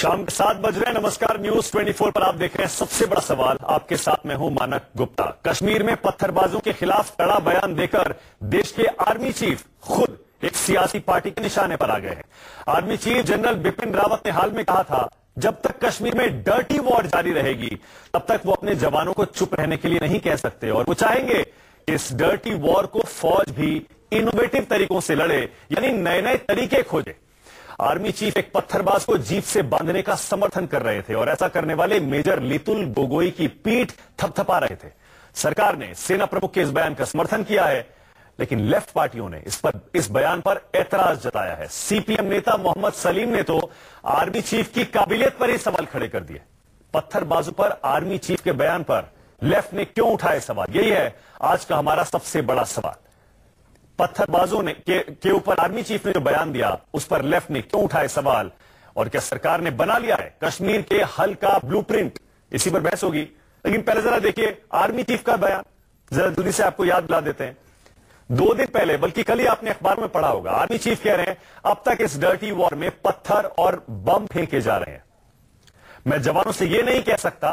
शाम के 7 बज रहे हैं। नमस्कार, न्यूज 24 पर आप देख रहे हैं सबसे बड़ा सवाल। आपके साथ मैं हूं मानक गुप्ता। कश्मीर में पत्थरबाजों के खिलाफ कड़ा बयान देकर देश के आर्मी चीफ खुद एक सियासी पार्टी के निशाने पर आ गए हैं। Army chief general Bipin Rawat ने हाल में कहा था, जब तक कश्मीर में डर्टी वॉर जारी रहेगी तब तक वो अपने जवानों को चुप रहने के लिए नहीं कह सकते, और वो चाहेंगे कि इस डर्टी वॉर को फौज भी इनोवेटिव तरीकों से लड़े, यानी नए नए तरीके खोजे। आर्मी चीफ एक पत्थरबाज को जीप से बांधने का समर्थन कर रहे थे और ऐसा करने वाले मेजर लितुल गोगोई की पीठ थपथपा रहे थे। सरकार ने सेना प्रमुख के इस बयान का समर्थन किया है, लेकिन लेफ्ट पार्टियों ने इस बयान पर ऐतराज जताया है। सीपीएम नेता मोहम्मद सलीम ने तो आर्मी चीफ की काबिलियत पर ही सवाल खड़े कर दिए। पत्थरबाजों पर आर्मी चीफ के बयान पर लेफ्ट ने क्यों उठाए सवाल, यही है आज का हमारा सबसे बड़ा सवाल। पत्थरबाजों ने के ऊपर आर्मी चीफ ने जो बयान दिया उस पर लेफ्ट ने क्यों उठाए सवाल, और क्या सरकार ने बना लिया है कश्मीर के हल का ब्लूप्रिंट, इसी पर बहस होगी। लेकिन पहले जरा देखिए आर्मी चीफ का बयान, जरा जल्दी से आपको याद दिला देते हैं। 2 दिन पहले, बल्कि कल ही आपने अखबार में पढ़ा होगा, आर्मी चीफ कह रहे हैं अब तक इस डर्टी वॉर में पत्थर और बम फेंके जा रहे हैं। मैं जवानों से यह नहीं कह सकता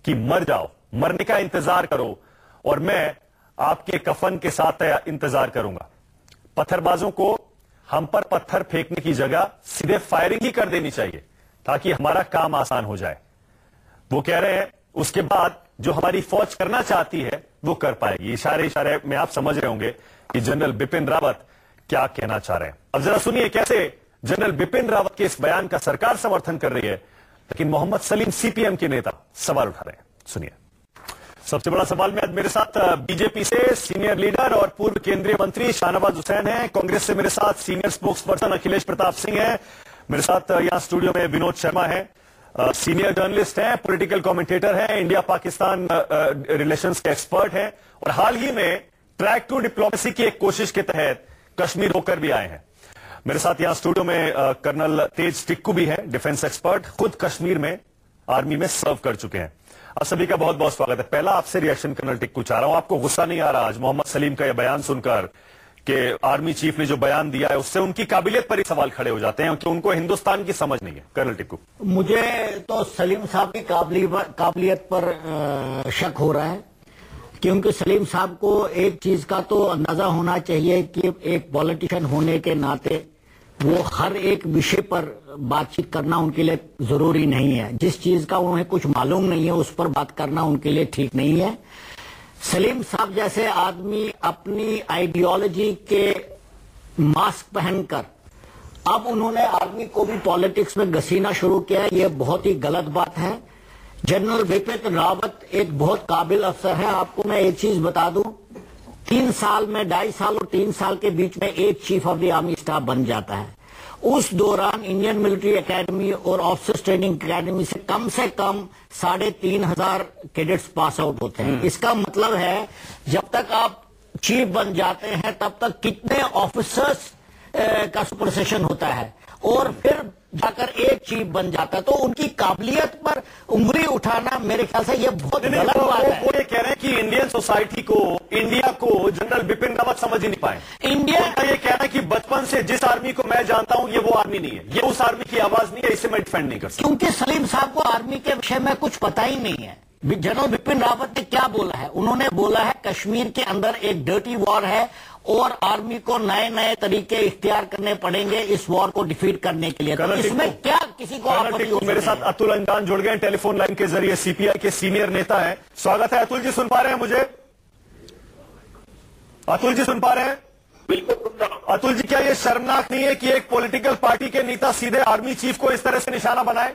कि मर जाओ, मरने का इंतजार करो और मैं आपके कफन के साथ इंतजार करूंगा। पत्थरबाजों को हम पर पत्थर फेंकने की जगह सीधे फायरिंग ही कर देनी चाहिए ताकि हमारा काम आसान हो जाए। वो कह रहे हैं उसके बाद जो हमारी फौज करना चाहती है वो कर पाएगी। इशारे में आप समझ रहे होंगे कि जनरल बिपिन रावत क्या कहना चाह रहे हैं। अब जरा सुनिए कैसे जनरल बिपिन रावत के इस बयान का सरकार समर्थन कर रही है, लेकिन मोहम्मद सलीम सीपीएम के नेता सवाल उठा रहे हैं। सुनिए। सबसे बड़ा सवाल में आज मेरे साथ बीजेपी से सीनियर लीडर और पूर्व केंद्रीय मंत्री शाहनवाज हुसैन हैं। कांग्रेस से मेरे साथ senior spokes person Akhilesh Pratap Singh हैं। मेरे साथ यहां स्टूडियो में विनोद शर्मा हैं, सीनियर जर्नलिस्ट हैं, पॉलिटिकल कमेंटेटर हैं, इंडिया पाकिस्तान रिलेशंस के एक्सपर्ट हैं, और हाल ही में ट्रैक टू डिप्लोमेसी की एक कोशिश के तहत कश्मीर होकर भी आए हैं। मेरे साथ यहां स्टूडियो में कर्नल तेज टिक्कू भी है, डिफेंस एक्सपर्ट, खुद कश्मीर में आर्मी में सर्व कर चुके हैं। आप सभी का बहुत बहुत स्वागत है। पहला आपसे रिएक्शन कर्नल टिक्कू चाह रहा हूं, आपको गुस्सा नहीं आ रहा आज मोहम्मद सलीम का यह बयान सुनकर कि आर्मी चीफ ने जो बयान दिया है उससे उनकी काबिलियत पर ही सवाल खड़े हो जाते हैं कि उनको हिंदुस्तान की समझ नहीं है? कर्नल टिक्कू, मुझे तो सलीम साहब की काबिलियत पर शक हो रहा है, क्योंकि सलीम साहब को एक चीज का तो अंदाजा होना चाहिए कि एक पॉलिटिशियन होने के नाते वो हर एक विषय पर बातचीत करना उनके लिए जरूरी नहीं है। जिस चीज का उन्हें कुछ मालूम नहीं है उस पर बात करना उनके लिए ठीक नहीं है। सलीम साहब जैसे आदमी अपनी आइडियोलॉजी के मास्क पहनकर अब उन्होंने आर्मी को भी पॉलिटिक्स में घसीना शुरू किया है, ये बहुत ही गलत बात है। जनरल बिपिन रावत एक बहुत काबिल अफसर है। आपको मैं एक चीज बता दूं, 3 साल में 2.5 साल और 3 साल के बीच में एक chief of the army staff बन जाता है। उस दौरान इंडियन मिलिट्री एकेडमी और ऑफिसर्स ट्रेनिंग एकेडमी से कम 3,500 कैडेट्स पास आउट होते हैं। इसका मतलब है जब तक आप चीफ बन जाते हैं तब तक कितने ऑफिसर्स का सुपरसेशन होता है, और फिर जाकर एक चीफ बन जाता है। तो उनकी काबिलियत पर उंगली उठाना मेरे ख्याल से ये बहुत गलत बात है। वो ये कह रहे हैं कि इंडियन सोसाइटी को, इंडिया को जनरल बिपिन रावत समझ ही नहीं पाए। इंडिया ये कहना कि बचपन से जिस आर्मी को मैं जानता हूं ये वो आर्मी नहीं है, ये उस आर्मी की आवाज नहीं है, इसे मैं डिफेंड नहीं कर सकता। क्योंकि सलीम साहब को आर्मी के विषय में कुछ पता ही नहीं है। जनरल बिपिन रावत ने क्या बोला है? उन्होंने बोला है कश्मीर के अंदर एक डर्टी वॉर है और आर्मी को नए नए तरीके इख्तियार करने पड़ेंगे इस वॉर को डिफीट करने के लिए। तो इसमें क्या किसी को आपत्ति हो? मेरे साथ अतुल अंजान जुड़ गए टेलीफोन लाइन के जरिए, सीपीआई के सीनियर नेता हैं। स्वागत है अतुल जी, सुन पा रहे हैं मुझे? अतुल जी सुन पा रहे हैं? बिल्कुल। अतुल जी, क्या ये शर्मनाक नहीं है कि एक पॉलिटिकल पार्टी के नेता सीधे आर्मी चीफ को इस तरह से निशाना बनाए?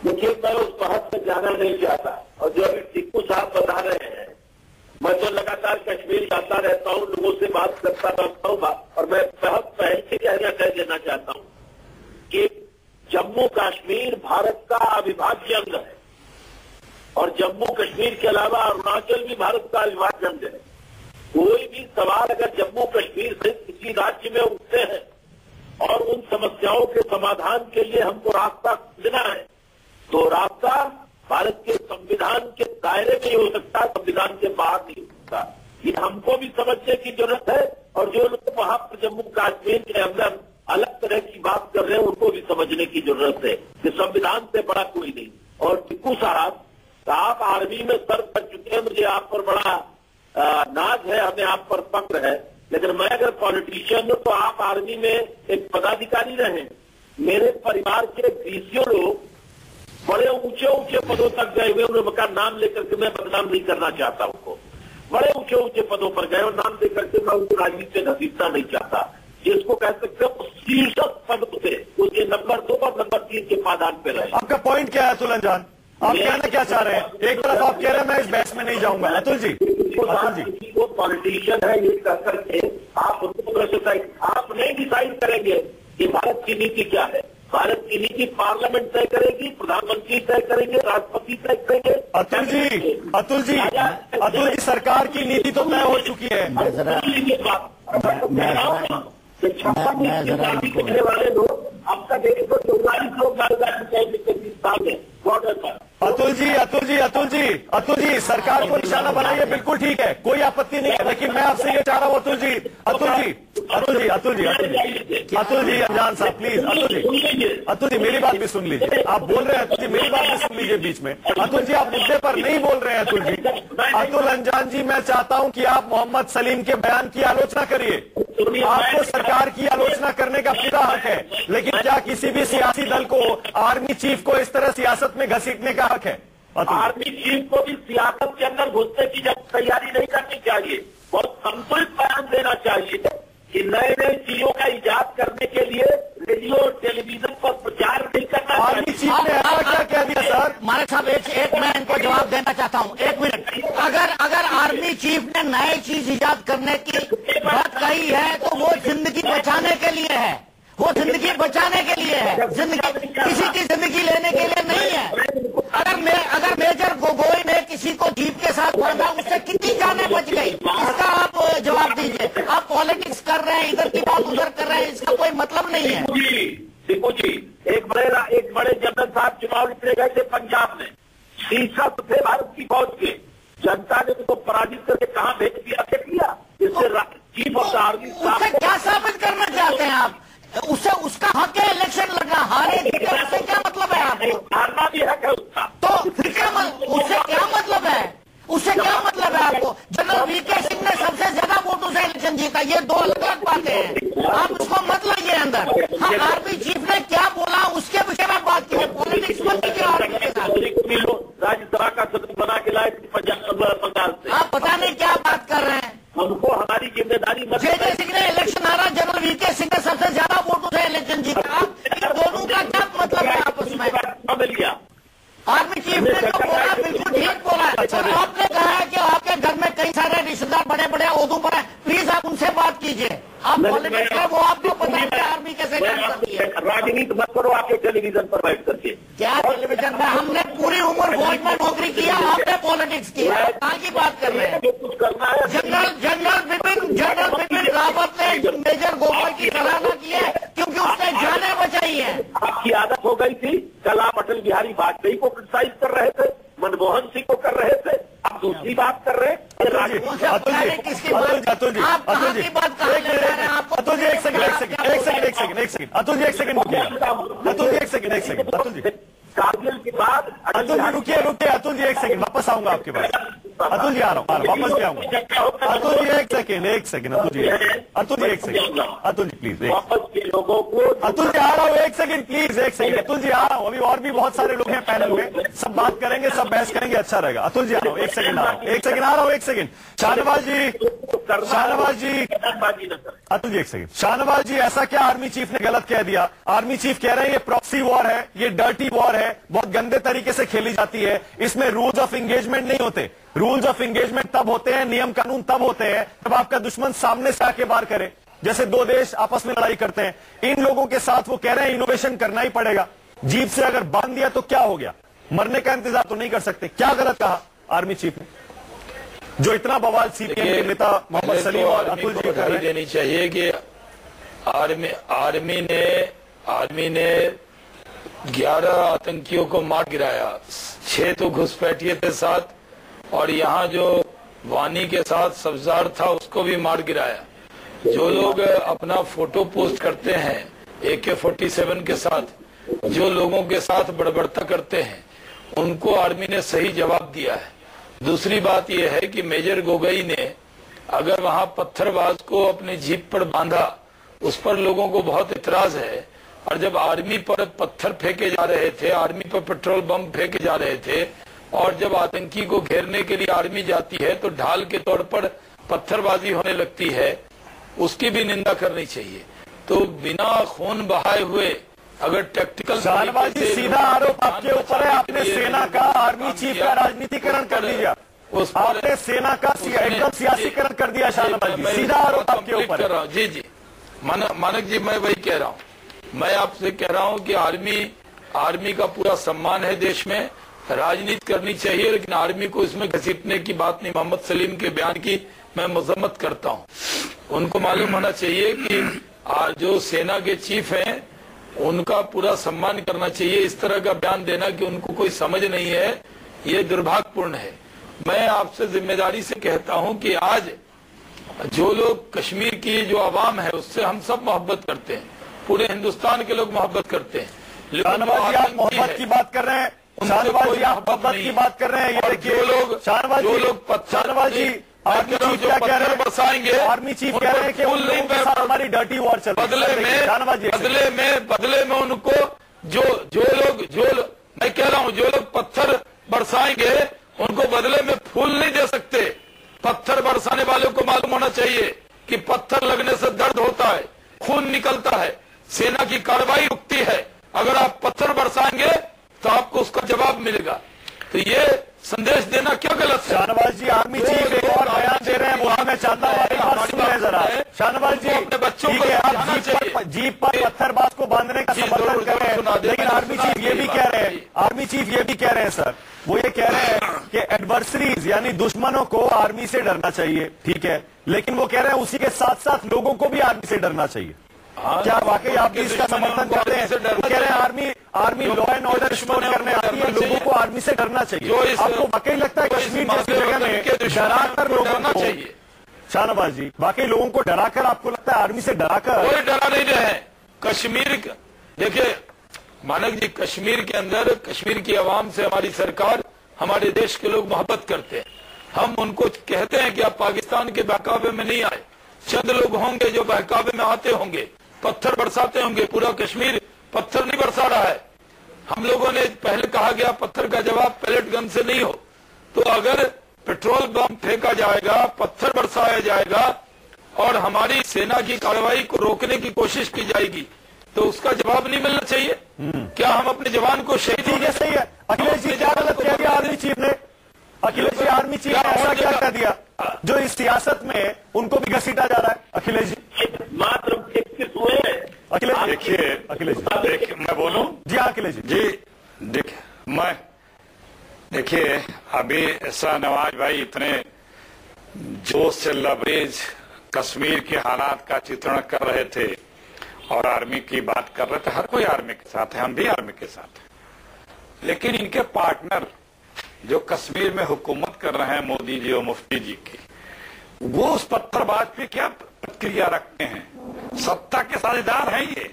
देखिए, मैं उस बात में जाना नहीं चाहता, और जो अभी टिक्कू साहब बता रहे हैं, मैं तो लगातार कश्मीर जाता रहता हूं, लोगों से बात करता रहता हूं, और मैं बहुत पहले से कह देना चाहता हूं कि जम्मू कश्मीर भारत का अविभाज्य अंग है, और जम्मू कश्मीर के अलावा अरुणाचल भी भारत का अविभाज्य अंग है। कोई भी सवाल अगर जम्मू कश्मीर से किसी राज्य में उठते हैं और उन समस्याओं के समाधान के लिए हमको रास्ता खोजना है, तो रास्ता भारत के संविधान के दायरे में ही हो सकता, संविधान के बाहर नहीं हो सकता। ये हमको भी समझने की जरूरत है, और जो लोग वहां पर जम्मू कश्मीर के अंदर अलग तरह की बात कर रहे हैं उनको भी समझने की जरूरत है कि संविधान से बड़ा कोई नहीं। और टिक्कू साहब, आप आर्मी में सर्व कर चुके हैं, मुझे आप पर बड़ा नाज है, हमें आप पर फक्र है, लेकिन मैं अगर पॉलिटिशियन हूं तो आप आर्मी में एक पदाधिकारी रहे। मेरे परिवार के 20 लोग बड़े ऊंचे ऊंचे पदों तक गए हुए, उनका नाम लेकर के मैं बदनाम नहीं करना चाहता उनको, बड़े ऊंचे ऊंचे पदों पर गए और नाम लेकर के मैं उनको राजनीति से घसीटना नहीं चाहता। जिसको कह सकते हो शीर्षक पद से उसके नंबर 2 और नंबर 3 के पादान पे रहे। आपका पॉइंट क्या है अतुल अंजान? आप कहना क्या चाह रहे हैं? एक तरफ आप कह रहे हैं मैं इस बहस में नहीं जाऊंगा। अतुल जी, वो पॉलिटिशियन है ये कह करके आप उनको आप नहीं डिसाइड करेंगे कि भारत की नीति क्या है। भारत की नीति पार्लियामेंट तय करेगी, प्रधानमंत्री तय करेंगे, राष्ट्रपति तय करेंगे। अतुल जी, सरकार की नीति तो तय हो चुकी है। पिछले वाले लोग अब तक 144 लोग मारे जा चुके हैं पिछले 20 साल में बॉर्डर पर। अतुल जी, सरकार को निशाना बनाइए, बिल्कुल ठीक है, कोई आपत्ति नहीं है, लेकिन मैं आपसे ये चाह रहा हूँ अतुल जी, अंजान साहब प्लीज, अतुल जी मेरी बात भी सुन लीजिए। आप बोल रहे हैं अतुल जी, मेरी बात भी सुन लीजिए बीच में। अतुल जी आप मुद्दे पर नहीं बोल रहे हैं। अतुल जी, अतुल अंजान जी, मैं चाहता हूं कि आप मोहम्मद सलीम के बयान की आलोचना करिए। आपको सरकार की आलोचना करने का पूरा हक है, लेकिन क्या किसी भी सियासी दल को, आर्मी चीफ को इस तरह सियासत में घसीटने का हक है? आर्मी चीफ को भी सियासत के अंदर घुसने की जब तैयारी नहीं करनी चाहिए, बहुत संतुलित बयान देना चाहिए कि नए नए चीजों का इजाद करने के लिए रेडियो और टेलीविजन पर प्रचार नहीं करना चाहिए। आर्मी चीफ ने ऐसा क्या कह दिया सर? मालिक साहब एक मैं इनको जवाब देना चाहता हूँ, 1 मिनट। अगर आर्मी चीफ ने नई चीज इजाद करने की बात कही है तो वो जिंदगी बचाने के लिए है, वो जिंदगी बचाने के लिए है, जिंदगी किसी की जिंदगी लेने के लिए नहीं है। अगर मेजर गोगोई ने किसी को जीप के साथ बांधा, उससे कितनी जानें बच गई, इसका आप जवाब दीजिए। आप पॉलिटिक्स कर रहे हैं, इधर की बात उधर कर रहे हैं, इसका कोई मतलब नहीं है। दीपू जी, एक बड़े जनरल साहब चुनाव लड़ने गए थे पंजाब में, शीर्षक थे भारत की फौज के, जनता ने उनको पराजित करके कहाँ भेज दिया इससे चीफ ऑफ द आर्मी। क्या साबित करना चाहते हैं आप? उसका हक है इलेक्शन लड़ना, हारे जीते उससे क्या मतलब है आपको? हारना भी हक है उसका, तो फिर क्या उससे क्या मतलब है? उससे क्या मतलब है आपको? जनरल वीके सिंह ने सबसे ज्यादा वोटों से इलेक्शन जीता, ये 2 अलग अलग बातें हैं, आप उसको मत लाइए अंदर। हाँ, आर्मी चीफ ने क्या बोला उसके विषय में बात की, पॉलिटिक्स मत कीजिए आर्मी के साथ। राज्यसभा का सदस्य बना के लाए बंगाल से, आप पता नहीं क्या बात कर रहे हैं। हमको हमारी जिम्मेदारी जे सिंह ने इलेक्शन हारा, जनरल वीके सिंह ने सबसे ज्यादा वोटों से इलेक्शन जीता, इन दोनों का क्या मतलब है आपस में? लिया आर्मी चीफ ने जो बोला बिल्कुल ठीक बोला है। आपने कहा है कि आपके घर में कई सारे रिश्तेदार बड़े बड़े ओहदों पर हैं, प्लीज आप उनसे बात कीजिए। आप पॉलिटिक्स है वो आपको पता है आर्मी कैसे काम करती है। राजनीति मत करो आपके टेलीविजन पर बैठ करके। क्या टेलीविजन में? हमने पूरी उम्र फौज में नौकरी किया, आपने पॉलिटिक्स किया, कहाँ की बात कर रहे हैं? जो कुछ करना है जनरल बिपिन रावत ने मेजर गोगोई की सराहना की है क्योंकि उसने जाने बचाई है। आपकी आदत हो गई थी, कल आप अटल बिहारी वाजपेयी को क्रिटिसाइज कर रहे थे, मनमोहन सिंह को कर रहे थे, आप दूसरी बात कर रहे हैं। किसकी बात? आप कहाँ की बात कर रहे हैं? अतुल जी एक सेकंड, अतुल जी एक सेकंड, कारगिल के बाद अतुल जी रुकिए, अतुल जी एक सेकंड, वापस आऊंगा आपके पास। अतुल जी आ रहा हूँ, वापस भी आऊंगा। अतुल जी एक सेकंड, अतुल जी एक सेकंड, अतुल जी प्लीज, वापस के लोगों को, अतुल जी आ रहा हूँ, एक सेकंड प्लीज, अतुल जी आ रहा हूँ। अभी और भी बहुत सारे लोग हैं पैनल में, सब बात करेंगे, सब बहस करेंगे, अच्छा रहेगा। अतुल जी आ रहा हूँ, एक सेकंड आ रहा हूँ। शाहनवाज जी, अतुल जी एक सेकंड। शाहनवाज जी, ऐसा क्या आर्मी चीफ ने गलत कह दिया? आर्मी चीफ कह रहे हैं ये प्रॉक्सी वॉर है, ये डर्टी वॉर है, बहुत गंदे तरीके से खेली जाती है, इसमें रूल्स ऑफ एंगेजमेंट नहीं होते। रूल्स ऑफ एंगेजमेंट तब होते हैं, नियम कानून तब होते हैं जब आपका दुश्मन सामने से आके वार करे, जैसे 2 देश आपस में लड़ाई करते हैं। इन लोगों के साथ वो कह रहे हैं इनोवेशन करना ही पड़ेगा। जीप से अगर बांध दिया तो क्या हो गया? मरने का इंतजार तो नहीं कर सकते। क्या गलत कहा आर्मी चीफ ने, जो इतना बवाल सीपीएम के नेता मोहम्मद सलीम और अतुल जी बधाई देनी चाहिए कि आर्मी ने 11 आतंकियों को मार गिराया, 6 तो घुसपैठिए थे साथ, और यहाँ जो वानी के साथ सब्जार था उसको भी मार गिराया। जो लोग अपना फोटो पोस्ट करते हैं AK-47 के साथ जो लोगों के साथ बड़बड़ता करते हैं उनको आर्मी ने सही जवाब दिया है। दूसरी बात यह है कि मेजर गोगई ने अगर वहां पत्थरबाज को अपने जीप पर बांधा, उस पर लोगों को बहुत इतराज है। और जब आर्मी पर पत्थर फेंके जा रहे थे, आर्मी पर पेट्रोल बम फेंके जा रहे थे, और जब आतंकी को घेरने के लिए आर्मी जाती है तो ढाल के तौर पर पत्थरबाजी होने लगती है, उसकी भी निंदा करनी चाहिए। तो बिना खून बहाए हुए अगर टैक्टिकल शाहनवाज जी, सीधा आरोप आपके ऊपर है, आपने सेना का, आर्मी चीफ का राजनीतिकरण कर दिया, आपने सेना का एकदम सियासीकरण कर दिया। शाहनवाज जी, सीधा आरोप आपके ऊपर है। जी जी मानक जी, मैं वही कह रहा हूँ। मैं आपसे कह रहा हूँ कि आर्मी का पूरा सम्मान है देश में, राजनीति करनी चाहिए, लेकिन आर्मी को इसमें घसीटने की बात नहीं। मोहम्मद सलीम के बयान की मैं मजम्मत करता हूँ। उनको मालूम होना चाहिए कि जो सेना के चीफ हैं उनका पूरा सम्मान करना चाहिए। इस तरह का बयान देना कि उनको कोई समझ नहीं है, ये दुर्भाग्यपूर्ण है। मैं आपसे जिम्मेदारी से कहता हूँ कि आज जो लोग कश्मीर की जो आवाम है उससे हम सब मोहब्बत करते हैं, पूरे हिंदुस्तान के लोग मोहब्बत करते हैं, लेकिन आप मोहब्बत की बात कर रहे हैं, शाहनवाज जी आप मोहब्बत की बात कर रहे हैं। ये देखिए शाहनवाज जी, आर्मी चीफ क्या कह रहे हैं, बरसाएंगे, आर्मी चीफ कह रहे हैं कि उन लोगों के साथ हमारी डर्टी वॉर चल रही है। बदले में उनको मैं कह रहा हूँ, जो लोग पत्थर बरसाएंगे उनको बदले में फूल नहीं दे सकते। पत्थर बरसाने वालों को मालूम होना चाहिए कि पत्थर लगने से दर्द होता है, खून निकलता है, सेना की कार्रवाई रुकती है। अगर आप पत्थर बरसाएंगे तो आपको उसका जवाब मिलेगा। तो ये संदेश देना क्या गलत है? शाहनवाज जी, आर्मी चीफ एक और बयान दे रहे हैं, वो मैं चाहता हूँ जरा। शाहनवाज जी, अपने बच्चों को आप जीप पर पत्थरबाज को बांधने का समर्थन कर रहे हैं, लेकिन आर्मी चीफ ये भी कह रहे हैं, सर, वो ये कह रहे हैं कि एडवर्सरीज यानी दुश्मनों को आर्मी से डरना चाहिए, ठीक है, लेकिन वो कह रहे हैं उसी के साथ साथ लोगों को भी आर्मी से डरना चाहिए। क्या वाकई आप इसका समर्थन करते हैं? वो कह रहे हैं army law and order restore करने आती है, लोगों को आर्मी से डरना चाहिए। आपको वाकई लगता है कश्मीर जैसी जगह में डराकर लोगों को चाहिए? शाहनवाज जी, वाकई लोगों को डराकर, आपको लगता है आर्मी से डराकर? कोई डरा नहीं रहे। कश्मीर देखिए मानक जी, कश्मीर के अंदर कश्मीर की आवाम से हमारी सरकार, हमारे देश के लोग मोहब्बत करते हैं। हम उनको कहते हैं कि आप पाकिस्तान के बहकावे में नहीं आए। चंद लोग होंगे जो बहकावे में आते होंगे, पत्थर बरसाते होंगे, पूरा कश्मीर पत्थर नहीं बरसा रहा है। हम लोगों ने पहले कहा गया पत्थर का जवाब पैलेट गन से नहीं हो, तो अगर पेट्रोल बम फेंका जाएगा, पत्थर बरसाया जाएगा और हमारी सेना की कार्रवाई को रोकने की कोशिश की जाएगी, तो उसका जवाब नहीं मिलना चाहिए? क्या हम अपने जवान को शहीद होने? सही है। अखिलेश जी, क्या गलत किया गया आर्मी चीफ ने? अखिलेश जी, आर्मी चीफ ने ऐसा क्या कर दिया जो इस सियासत में उनको भी घसीटा जा रहा है? अखिलेश जी मात्र हुए हैं। अखिलेश जी, मैं बोलूं? जी हाँ अखिलेश जी। देखिए अभी शाहनवाज भाई इतने जोश से लबरेज कश्मीर के हालात का चित्रण कर रहे थे और आर्मी की बात कर रहे थे। हर कोई आर्मी के साथ है, हम भी आर्मी के साथ हैं, लेकिन इनके पार्टनर जो कश्मीर में हुकूमत कर रहे हैं, मोदी जी और मुफ्ती जी की, वो उस पत्थरबाज पे क्या प्रतिक्रिया रखते हैं? सत्ता के साझेदार हैं ये,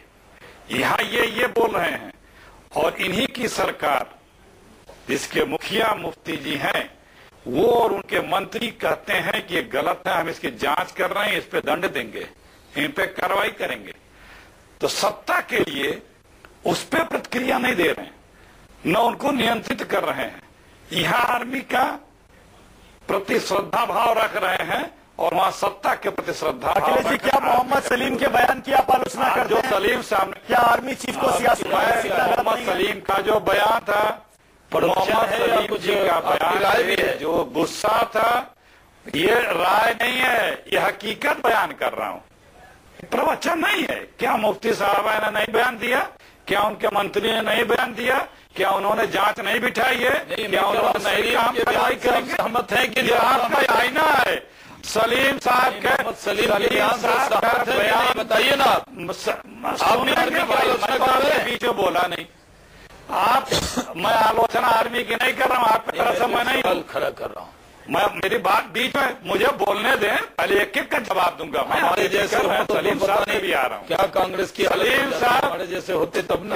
यहाँ ये बोल रहे हैं, और इन्हीं की सरकार जिसके मुखिया मुफ्ती जी हैं, वो और उनके मंत्री कहते हैं कि ये गलत है, हम इसकी जांच कर रहे हैं, इस पे दंड देंगे, इन पे कार्रवाई करेंगे। तो सत्ता के लिए उस पे प्रतिक्रिया नहीं दे रहे हैं, न उनको नियंत्रित कर रहे हैं। यहाँ आर्मी का प्रति श्रद्धा भाव रख रहे हैं और वहाँ सत्ता के प्रति श्रद्धा। अखिलेश जी, क्या मोहम्मद सलीम के बयान की आप आलोचना करते हैं? जो सलीम सामने, क्या आर्मी चीफ को सियासी मोहम्मद सलीम का जो बयान था, मोहम्मद सलीम जी का बयान है, जो गुस्सा था, ये राय नहीं है, ये हकीकत बयान कर रहा हूँ, प्रवचन नहीं है। क्या मुफ्ती साहब ने नहीं बयान दिया? क्या उनके मंत्री ने नहीं बयान दिया? क्या उन्होंने जांच नहीं बिठाई है? क्या उन्होंने नहीं काम कार्रवाई करेंगे? सहमत है कि आपका आईना है सलीम साहब का, बयान बताइए ना। आपने बीच बोला नहीं आप, मैं आलोचना आर्मी की नहीं कर रहा हूँ, आपकी तरफ से मैं नहीं खड़ा कर रहा हूँ। मेरी बात बीच में मुझे बोलने दें, पहले एक एक का जवाब दूंगा मैं। हमारे जैसे हो तो सलीम साहब से भी आ रहा हूँ। क्या कांग्रेस की सलीम साहब हमारे जैसे होते तब ना।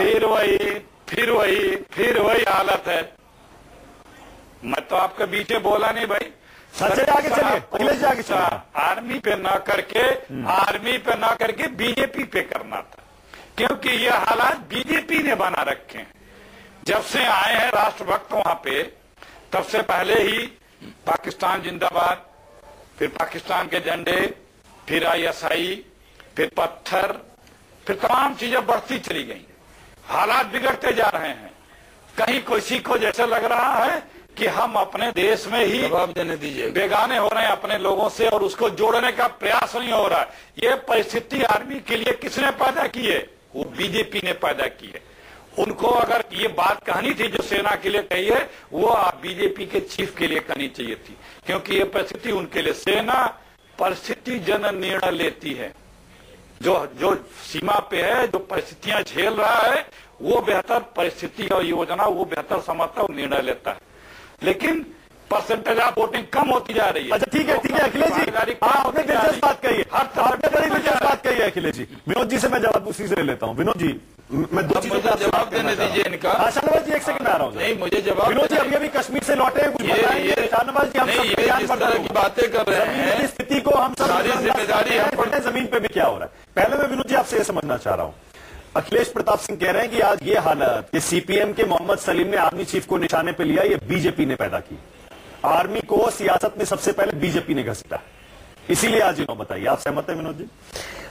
फिर वही हालत है। मैं तो आपके बीच में बोला नहीं भाई। आगे चलिए, अखिलेश जी आगे चलिए। आर्मी पे ना करके बीजेपी पे करना था, क्योंकि ये हालात बीजेपी ने बना रखे हैं। जब से आए हैं राष्ट्रभक्त वहां पे, तब से पहले ही पाकिस्तान जिंदाबाद, फिर पाकिस्तान के झंडे, फिर ISI, फिर पत्थर, फिर तमाम चीजें बढ़ती चली गई। हालात बिगड़ते जा रहे हैं। कहीं किसी को जैसे लग रहा है कि हम अपने देश में ही जवाब देने दीजिए, बेगाने हो रहे हैं अपने लोगों से, और उसको जोड़ने का प्रयास नहीं हो रहा है। ये परिस्थिति आर्मी के लिए किसने पैदा की है? वो बीजेपी ने पैदा की है। उनको अगर ये बात कहनी थी जो सेना के लिए कही है, वो आप बीजेपी के चीफ के लिए कहनी चाहिए थी, क्योंकि ये परिस्थिति उनके लिए, सेना परिस्थिति जन निर्णय लेती है। जो सीमा पे है, जो परिस्थितियां झेल रहा है, वो बेहतर परिस्थिति और योजना, वो बेहतर समझता और निर्णय लेता है। लेकिन परसेंटेज ऑफ वोटिंग कम होती जा रही है। अच्छा ठीक है अखिलेश जी, आपने दिलचस्प बात कही है, आपने बड़ी दिलचस्प बात कही है अखिलेश जी। विनोद जी से मैं जवाब उसी से ले लेता हूँ। विनोद जी, मैं दो चीजों का जवाब देने दीजिए इनका। शाहनवाज जी एक सेकंड में आ रहा हूँ। नहीं, मुझे जवाब। विनोद जी अभी कश्मीर से लौटे हैं, कुछ बताएंगे? शाहनवाज जी, हम सब जिस तरह की बातें कर रहे हैं, स्थिति को हम सब सारी जिम्मेदारी हम जमीन पे भी क्या हो रहा है। पहले मैं विनोद जी आपसे ये समझना चाह रहा हूँ, अखिलेश प्रताप सिंह कह रहे हैं कि आज ये हालत, ये CPM के मोहम्मद सलीम ने आर्मी चीफ को निशाने पे लिया, ये बीजेपी ने पैदा की। आर्मी को सियासत में सबसे पहले बीजेपी ने घसीटा, इसीलिए आज ये बताइए, आप सहमत हैं विनोद जी?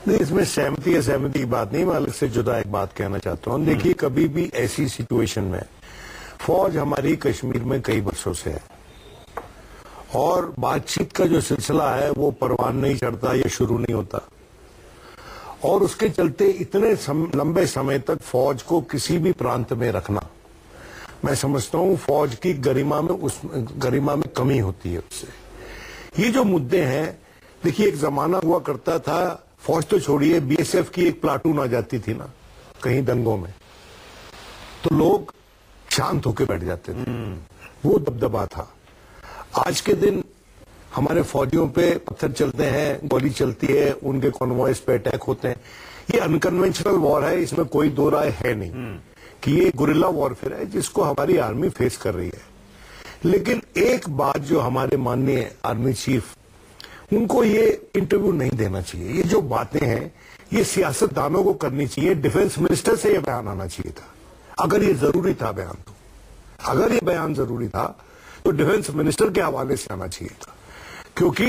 नहीं, इसमें सहमति की बात नहीं, मैं अलग से जुदा एक बात कहना चाहता हूँ। देखिए, कभी भी ऐसी सिचुएशन में फौज हमारी कश्मीर में कई वर्षों से है, और बातचीत का जो सिलसिला है वो परवान नहीं चढ़ता, ये शुरू नहीं होता, और उसके चलते इतने लंबे समय तक फौज को किसी भी प्रांत में रखना, मैं समझता हूं फौज की गरिमा में कमी होती है उससे। ये जो मुद्दे हैं, देखिए एक जमाना हुआ करता था, फौज तो छोड़िए, BSF की एक प्लाटून आ जाती थी ना कहीं दंगों में, तो लोग शांत होकर बैठ जाते थे, वो दबदबा था। आज के दिन हमारे फौजियों पे पत्थर चलते हैं, गोली चलती है, उनके कॉन्वॉयज पे अटैक होते हैं। ये अनकन्वेंशनल वॉर है, इसमें कोई दो राय है नहीं कि ये गुरिल्ला वॉरफेयर है जिसको हमारी आर्मी फेस कर रही है। लेकिन एक बात जो हमारे माननीय आर्मी चीफ, उनको ये इंटरव्यू नहीं देना चाहिए। ये जो बातें हैं ये सियासतदानों को करनी चाहिए, डिफेंस मिनिस्टर से ये बयान आना चाहिए था, अगर ये जरूरी था बयान। तो अगर ये बयान जरूरी था तो डिफेंस मिनिस्टर के हवाले से आना चाहिए था, क्योंकि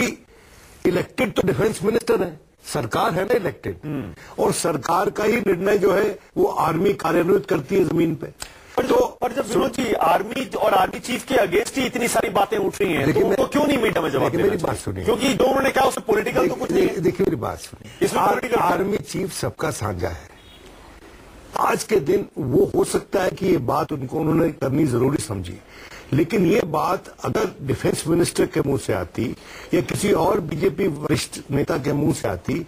इलेक्टेड तो डिफेंस मिनिस्टर है, सरकार है ना इलेक्टेड, और सरकार का ही निर्णय जो है वो आर्मी कार्यान्वित करती है जमीन पे। पर जब विनोद जी आर्मी और आर्मी चीफ के अगेंस्ट ही इतनी सारी बातें उठ रही हैं, तो क्यों नहीं मीडिया में जवाब देना? मेरी बात सुनिए, क्योंकि जो उन्होंने कहा उसमें पॉलिटिकल तो कुछ नहीं है। देखिए मेरी बात सुनिए, आर्मी चीफ सबका साझा है। आज के दिन वो हो सकता है कि ये बात उन्होंने करनी जरूरी समझी, लेकिन ये बात अगर डिफेंस मिनिस्टर के मुंह से आती या किसी और बीजेपी वरिष्ठ नेता के मुंह से आती,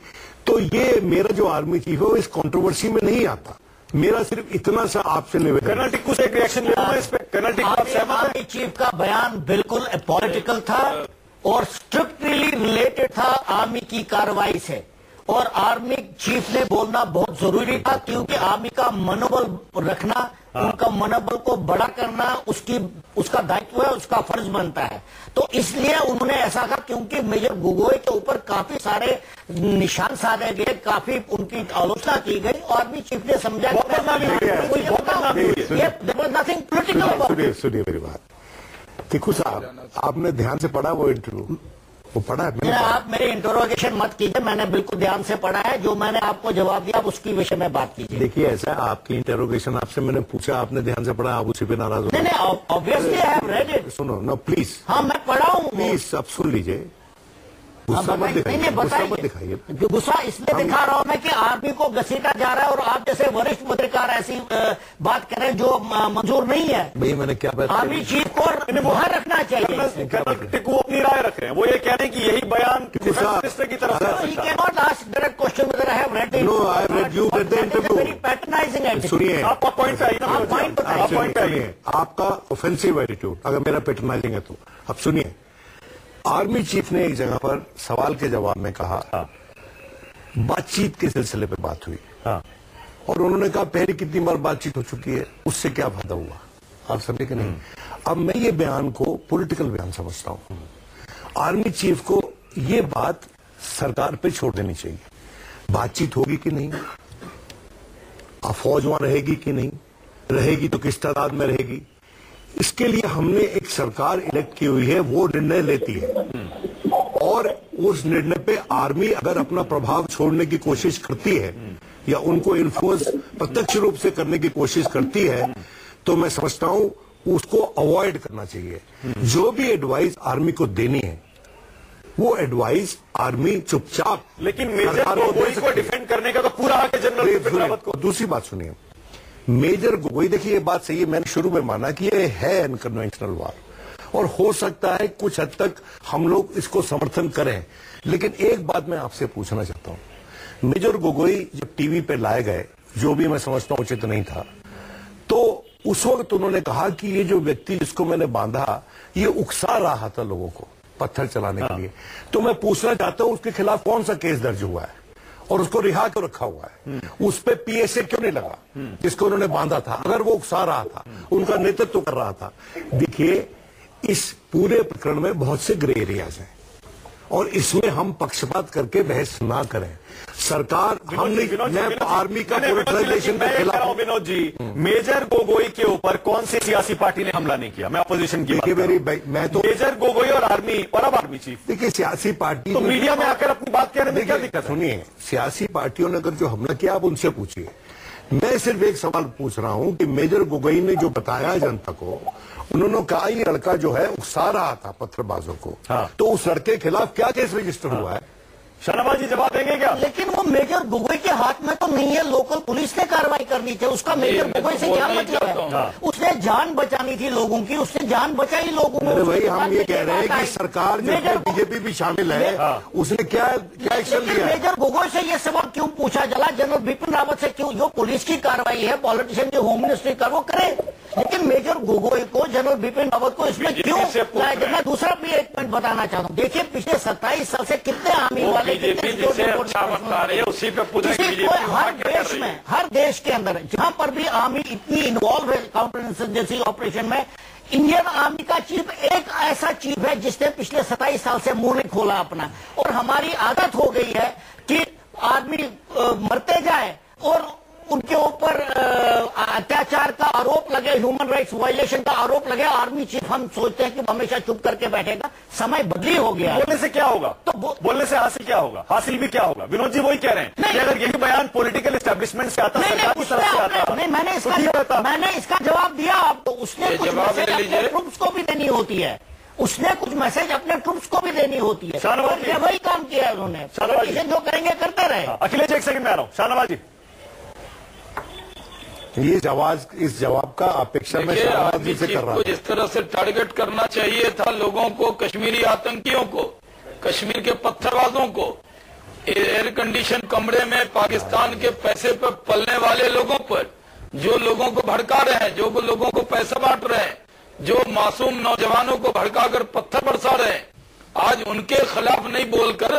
तो ये मेरा जो आर्मी चीफ है वो इस कंट्रोवर्सी में नहीं आता। मेरा सिर्फ इतना सा आपसे निवेदन। कर्नल टिक्कू से एक रिएक्शन ले लूंगा इस पे। कर्नल टिक्कू, आप सहमत हैं? आर्मी चीफ का बयान बिल्कुल पॉलिटिकल था और स्ट्रिक्टली रिलेटेड था आर्मी की कार्रवाई से, और आर्मी चीफ ने बोलना बहुत जरूरी था, क्योंकि आर्मी का मनोबल रखना, उनका मनोबल को बड़ा करना उसका दायित्व है, उसका फर्ज बनता है। तो इसलिए उन्होंने ऐसा कहा, क्योंकि मेजर गोगोई के ऊपर काफी सारे निशान साधे गए, काफी उनकी आलोचना की गई, और आर्मी चीफ ने समझा नथिंग पोलिटिकल। सुनिए मेरी बात, टिक्कू साहब आपने ध्यान से पढ़ा वो इंटरव्यू? वो पढ़ा है? आप मेरे इंटरोगेशन मत कीजिए, मैंने बिल्कुल ध्यान से पढ़ा है, जो मैंने आपको जवाब दिया आप उसकी विषय में बात कीजिए। देखिए ऐसा है, आपकी इंटरोगेशन आपसे मैंने पूछा, आपने ध्यान से पढ़ा, आप उसी पे नाराज हो? नहीं, obviously I have read it. सुनो ना प्लीज। हाँ मैं पढ़ा हूँ प्लीज, अब सुन लीजिए, गुस्सा मत दिखाइए, गुस्सा मत दिखाइए। गुस्सा इसलिए दिखा रहा हूँ मैं कि आर्मी को घसीटा जा रहा है, और आप जैसे वरिष्ठ पत्रकार ऐसी बात करें जो मंजूर नहीं है। भैया मैंने क्या बात, आर्मी चीफ को वहां रखना चाहिए। कर्नल टिक्कू अपनी राय रख रहे हैं, वो ये कह रहे हैं कि यही बयान मिनिस्टर की तरफ से। He cannot ask direct question whether I have read it. No, I have read you read the interview. Very patronizing attitude. सुनिए, आपका पॉइंट है ना, पॉइंट सुनिए, आपका ऑफेंसिव एटीट्यूड अगर मेरा पैटर्नाइजिंग है तो। अब सुनिए, आर्मी चीफ ने एक जगह पर सवाल के जवाब में कहा, बातचीत के सिलसिले पे बात हुई, और उन्होंने कहा पहले कितनी बार बातचीत हो चुकी है, उससे क्या फायदा हुआ। आप समझे कि नहीं। अब मैं ये बयान को पॉलिटिकल बयान समझता हूं। आर्मी चीफ को ये बात सरकार पे छोड़ देनी चाहिए, बातचीत होगी कि नहीं, फौज वहां रहेगी कि नहीं रहेगी, तो किस तादाद में रहेगी, इसके लिए हमने एक सरकार इलेक्ट की हुई है, वो निर्णय लेती है, और उस निर्णय पे आर्मी अगर अपना प्रभाव छोड़ने की कोशिश करती है या उनको इन्फ्लुएंस प्रत्यक्ष रूप से करने की कोशिश करती है, तो मैं समझता हूं उसको अवॉइड करना चाहिए। जो भी एडवाइस आर्मी को देनी है वो एडवाइस आर्मी चुपचाप, लेकिन मेजर गोगोई को डिफेंड करने का तो पूरा हक है जनरल बिपिन रावत को। दूसरी बात सुनिए, मेजर गोगोई, देखिए ये बात सही है, मैंने शुरू में माना कि ये है अनकन्वेंशनल वार, और हो सकता है कुछ हद तक हम लोग इसको समर्थन करें, लेकिन एक बात मैं आपसे पूछना चाहता हूं। मेजर गोगोई जब टीवी पे लाए गए, जो भी मैं समझता हूं उचित नहीं था, तो उस वक्त उन्होंने कहा कि ये जो व्यक्ति जिसको मैंने बांधा, ये उकसा रहा था लोगों को पत्थर चलाने के लिए। तो मैं पूछना चाहता हूं उसके खिलाफ कौन सा केस दर्ज हुआ है और उसको रिहा क्यों रखा हुआ है, उस पे पीएसए क्यों नहीं लगा जिसको उन्होंने बांधा था, अगर वो उकसा रहा था, उनका नेतृत्व कर रहा था। देखिए इस पूरे प्रकरण में बहुत से ग्रे एरियाज हैं, और इसमें हम पक्षपात करके बहस ना करें। सरकार, मैं आर्मी का पॉलिटिसाइजेशन के खिलाफ हूं। विनोद जी, मेजर गोगोई के ऊपर कौन सी सियासी पार्टी ने हमला नहीं किया? मैं अपोजिशन की बात कर रहा हूं। मैं तो मेजर गोगोई और आर्मी, और अब आर्मी चीफ, देखिए सियासी पार्टी तो मीडिया में आकर अपनी बात कहने में क्या दिक्कत है? सुनिए, सियासी पार्टियों ने अगर जो हमला किया आप उनसे पूछिए। मैं सिर्फ एक सवाल पूछ रहा हूं कि मेजर गोगोई ने जो बताया जनता को, उन्होंने कहा ये लड़का जो है उकसा रहा था पत्थरबाजों को, तो उस लड़के के खिलाफ क्या केस रजिस्टर हुआ है? शाहनवाज जी जवाब देंगे क्या? लेकिन वो मेजर गोगोई के हाथ में तो नहीं है, लोकल पुलिस ने कार्रवाई करनी चाहिए। उसका मेजर गोगोई से क्या मतलब है? उसने जान बचानी थी लोगों की, उसने जान बचाई लोगों को। भाई हम ये कह रहे हैं कि सरकार जिसमें बीजेपी भी शामिल है, उसने क्या एक्शन लिया? मेजर गोगोई से ये सवाल क्यों पूछा चला? जनरल बिपिन रावत से क्यों? जो पुलिस की कार्रवाई है, पॉलिटिशियन जो होम मिनिस्ट्री कर वो करे, लेकिन मेजर गोगोई को, जनरल बिपिन रावत को इसमें क्यों लाया? मैं दूसरा भी एक पॉइंट बताना चाहता हूँ। देखिए पिछले 27 साल से कितने आर्मी वाले, उसी पे पूछे, हर देश में, हर देश के अंदर जहां पर भी आर्मी इतनी इन्वॉल्व है काउंटर इंसर्जेंसी ऑपरेशन में, इंडियन आर्मी का चीफ एक ऐसा चीफ है जिसने पिछले 27 साल से मुंह नहीं खोला अपना। और हमारी आदत हो गई है कि आदमी मरते जाए और उनके ऊपर अत्याचार का आरोप लगे, ह्यूमन राइट्स वायलेशन का आरोप लगे। आर्मी चीफ हम सोचते हैं कि वो हमेशा चुप करके बैठेगा। समय बदली हो गया। बोलने से क्या होगा? तो बोलने से हासिल क्या होगा? हासिल भी क्या होगा? विनोद जी वही कह रहे हैं कि अगर यही बयान पॉलिटिकल एस्टेब्लिशमेंट से आता, सरकार की तरफ से आता, नहीं, मैंने इसका जवाब दिया आपको। उसने कुछ मैसेज अपने ट्रूप्स को भी देनी होती है, उसने कुछ मैसेज अपने ट्रूप्स को भी देनी होती है। शाहनवाज वही काम किया उन्होंने। जो करेंगे करते रहे। अखिलेश एक सेकंड में आ रहा हूं। शाहनवाज जी, ये जवाब, इस जवाब का अपेक्षा में शाहनवाज जी से कर रहा हूं। जिस तरह से टारगेट करना चाहिए था लोगों को, कश्मीरी आतंकियों को, कश्मीर के पत्थरबाजों को, एयर कंडीशन कमरे में पाकिस्तान के पैसे पर पलने वाले लोगों पर, जो लोगों को भड़का रहे हैं, जो लोगों को पैसा बांट रहे हैं, जो मासूम नौजवानों को भड़काकर पत्थर बरसा रहे हैं, आज उनके खिलाफ नहीं बोलकर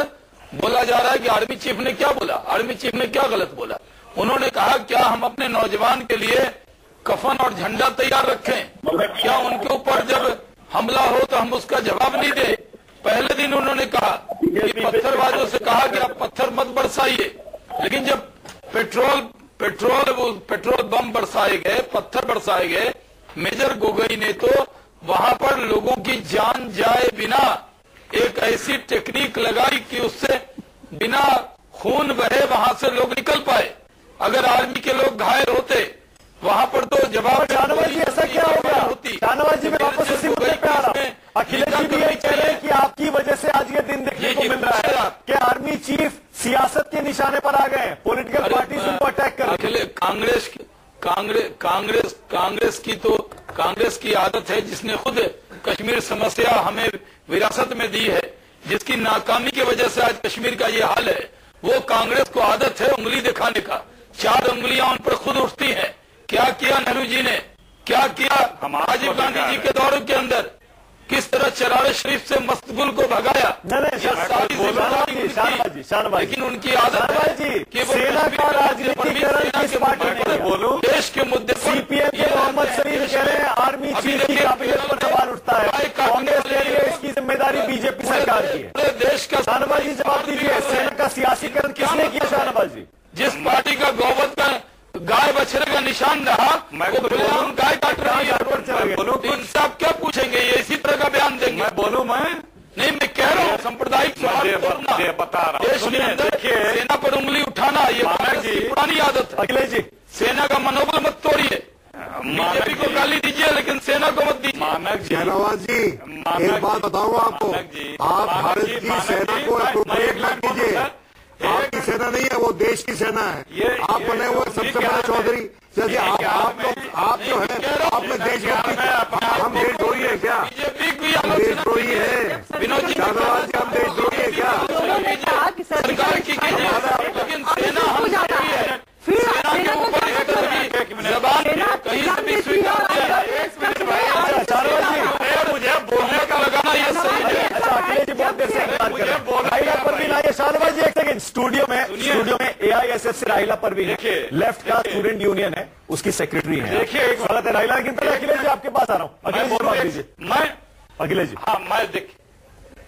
बोला जा रहा है कि आर्मी चीफ ने क्या बोला। आर्मी चीफ ने क्या गलत बोला? उन्होंने कहा क्या हम अपने नौजवान के लिए कफन और झंडा तैयार रखें? क्या उनके ऊपर जब हमला हो तो हम उसका जवाब नहीं दे? पहले दिन उन्होंने कहा कि पत्थरबाजों से कहा कि आप पत्थर मत बरसाइए, लेकिन जब पेट्रोल बम बरसाए गए, पत्थर बरसाए गए, मेजर गोगोई ने तो वहां पर लोगों की जान जाए बिना एक ऐसी टेक्निक लगाई कि उससे बिना खून बहे वहां से लोग निकल पाए। अगर आर्मी के लोग घायल होते वहां पर तो जवाब। शाहनवाज जी ऐसा क्या हो गया? शाहनवाज जी मैं वापस उसी मुद्दे पे आ रहा हूं। अखिलेश जी भी यही कह रहे हैं कि आपकी वजह से आज ये दिन देखने को मिल रहा है कि आर्मी चीफ सियासत के निशाने पर आ गए, पॉलिटिकल पार्टी उनको अटैक कर रही है। कांग्रेस की आदत है, जिसने खुद कश्मीर समस्या हमें विरासत में दी है, जिसकी नाकामी की वजह से आज कश्मीर का ये हाल है, वो कांग्रेस को आदत है उंगली दिखाने का। 4 उंगलियां उन पर खुद उठती हैं। क्या किया नेहरू जी ने, क्या किया राजीव गांधी जी के दौर के अंदर? किस तरह चरारे शरीफ से मस्तगुल को भगाया, लेकिन उनकी आदत है कि सेना का राजनीतिकरण किस पार्टी ने बोलो, देश के मुद्दे सीपीएम के मोहम्मद शरीफ कह रहे हैं आर्मी चीफ की काबिलियत पर सवाल उठता है, कांग्रेस कह रही है इसकी जिम्मेदारी बीजेपी सरकार की है। पूरे देश का शाहनवाज जी जवाब दीजिए, सेना का सियासीकरण किसने किया? शाहनवाज जी, जिस पार्टी का गोवध का गाय बछड़े का निशान रहा, वो गाय काट रही है। तो इनसे आप क्या पूछेंगे? ये इसी तरह का बयान देंगे? मैं बोलूं? नहीं, मैं कह रहा हूँ सांप्रदायिक सवाल बता रहा हूँ। देश के अंदर सेना पर उंगली उठाना ये पुरानी आदत है। अखिलेश जी, सेना का मनोबल मत तोड़िए, बीजेपी को गाली दीजिए लेकिन सेना को मत दीजिए। मानक जी, शाहनवाज जी, एक बात बताऊंगा आपको, आप भारत की सेना को अप्रोप्रिएट मत कीजिए। आपकी सेना नहीं है, वो देश की सेना है। आप बने हुए सबसे बड़े चौधरी, जैसे आप जो है आपने देशभक्ति, हम देशद्रोही है क्या? हम देशद्रोही है शाहनवाज जी, हम देशद्रोही है क्या? सरकार की लेकिन सेना हम है, सेना के ऊपर जबान कहीं से भी स्वीकार मुझे बोलने का लगाना ये सही है। अखिलेश जी बहुत देर से इंतजार कर रहे हैं। परवीन आइए, शाहनवाज जी एक सेकंड, स्टूडियो में AISF से राहिला परवीन है, लेफ्ट का स्टूडेंट यूनियन है, उसकी सेक्रेटरी है। देखिए एक गलत है राहिला, लेकिन पहले अखिलेश जी आपके पास आ रहा हूँ। अखिलेश जी बात कीजिए। अखिलेश जी, हाँ,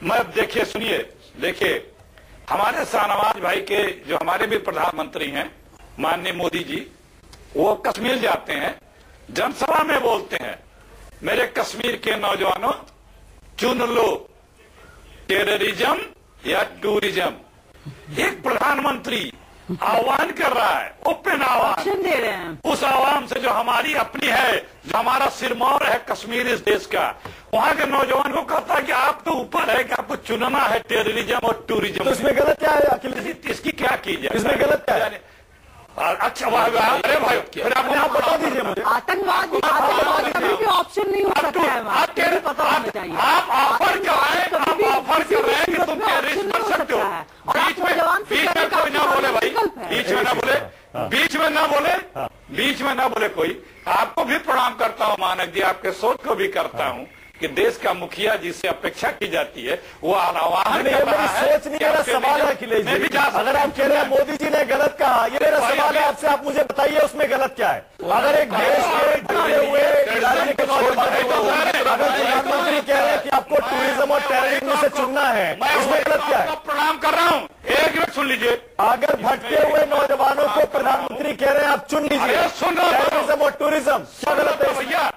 मैं देखिए सुनिए, देखिए हमारे शाहनवाज भाई के जो हमारे भी प्रधानमंत्री हैं माननीय मोदी जी, वो कश्मीर जाते हैं, जनसभा में बोलते हैं, मेरे कश्मीर के नौजवानों चुन लो टेररिज्म या टूरिज्म। एक प्रधानमंत्री आह्वान कर रहा है, ओपन आह्वान दे रहे हैं उस आवाम से जो हमारी अपनी है, जो हमारा सिरमौर है कश्मीर इस देश का। वहां के नौजवान को कहता है कि आप तो ऊपर है कि आपको चुनना है टेररिज्म और टूरिज्म। तो इसमें गलत क्या है अखिलेश जी? इसकी क्या की जाए? इसमें गलत क्या है? अच्छा अरे भाई, फिर आप बता दीजिए मुझे। आतंकवाद कभी भी ऑप्शन नहीं हो सकता है वहाँ, पता होना चाहिए। आप ऑफर कर रहे हैं, आप ऑफर कर रहे हैं कि तुम टेररिस्ट बन सकते हो। बीच में कोई ना बोले भाई, बीच में ना बोले, बीच में ना बोले कोई। आपको भी प्रणाम करता हूँ मानक जी, आपके सोच को भी करता हूँ कि देश का मुखिया जिससे अपेक्षा की जाती है वो आह्वान कर रहा है। सोच नहीं, मेरा सवाल है अखिलेश जी, अगर आप कह रहे हैं मोदी जी ने गलत कहा, ये मेरा सवाल है आपसे, आप मुझे बताइए उसमें गलत क्या है? अगर एक देश के जुड़े हुए राज्य के नौजवानों को अगर प्रधानमंत्री कह रहे हैं कि आपको टूरिज्म और टेररिज्म से चुनना है, इसमें गलत क्या है? प्रणाम कर रहा हूँ, एक मिनट सुन लीजिए। अगर भटके हुए नौजवानों को प्रधानमंत्री कह रहे हैं आप चुन लीजिए टेररिज्म और टूरिज्म, क्या गलत है भैया?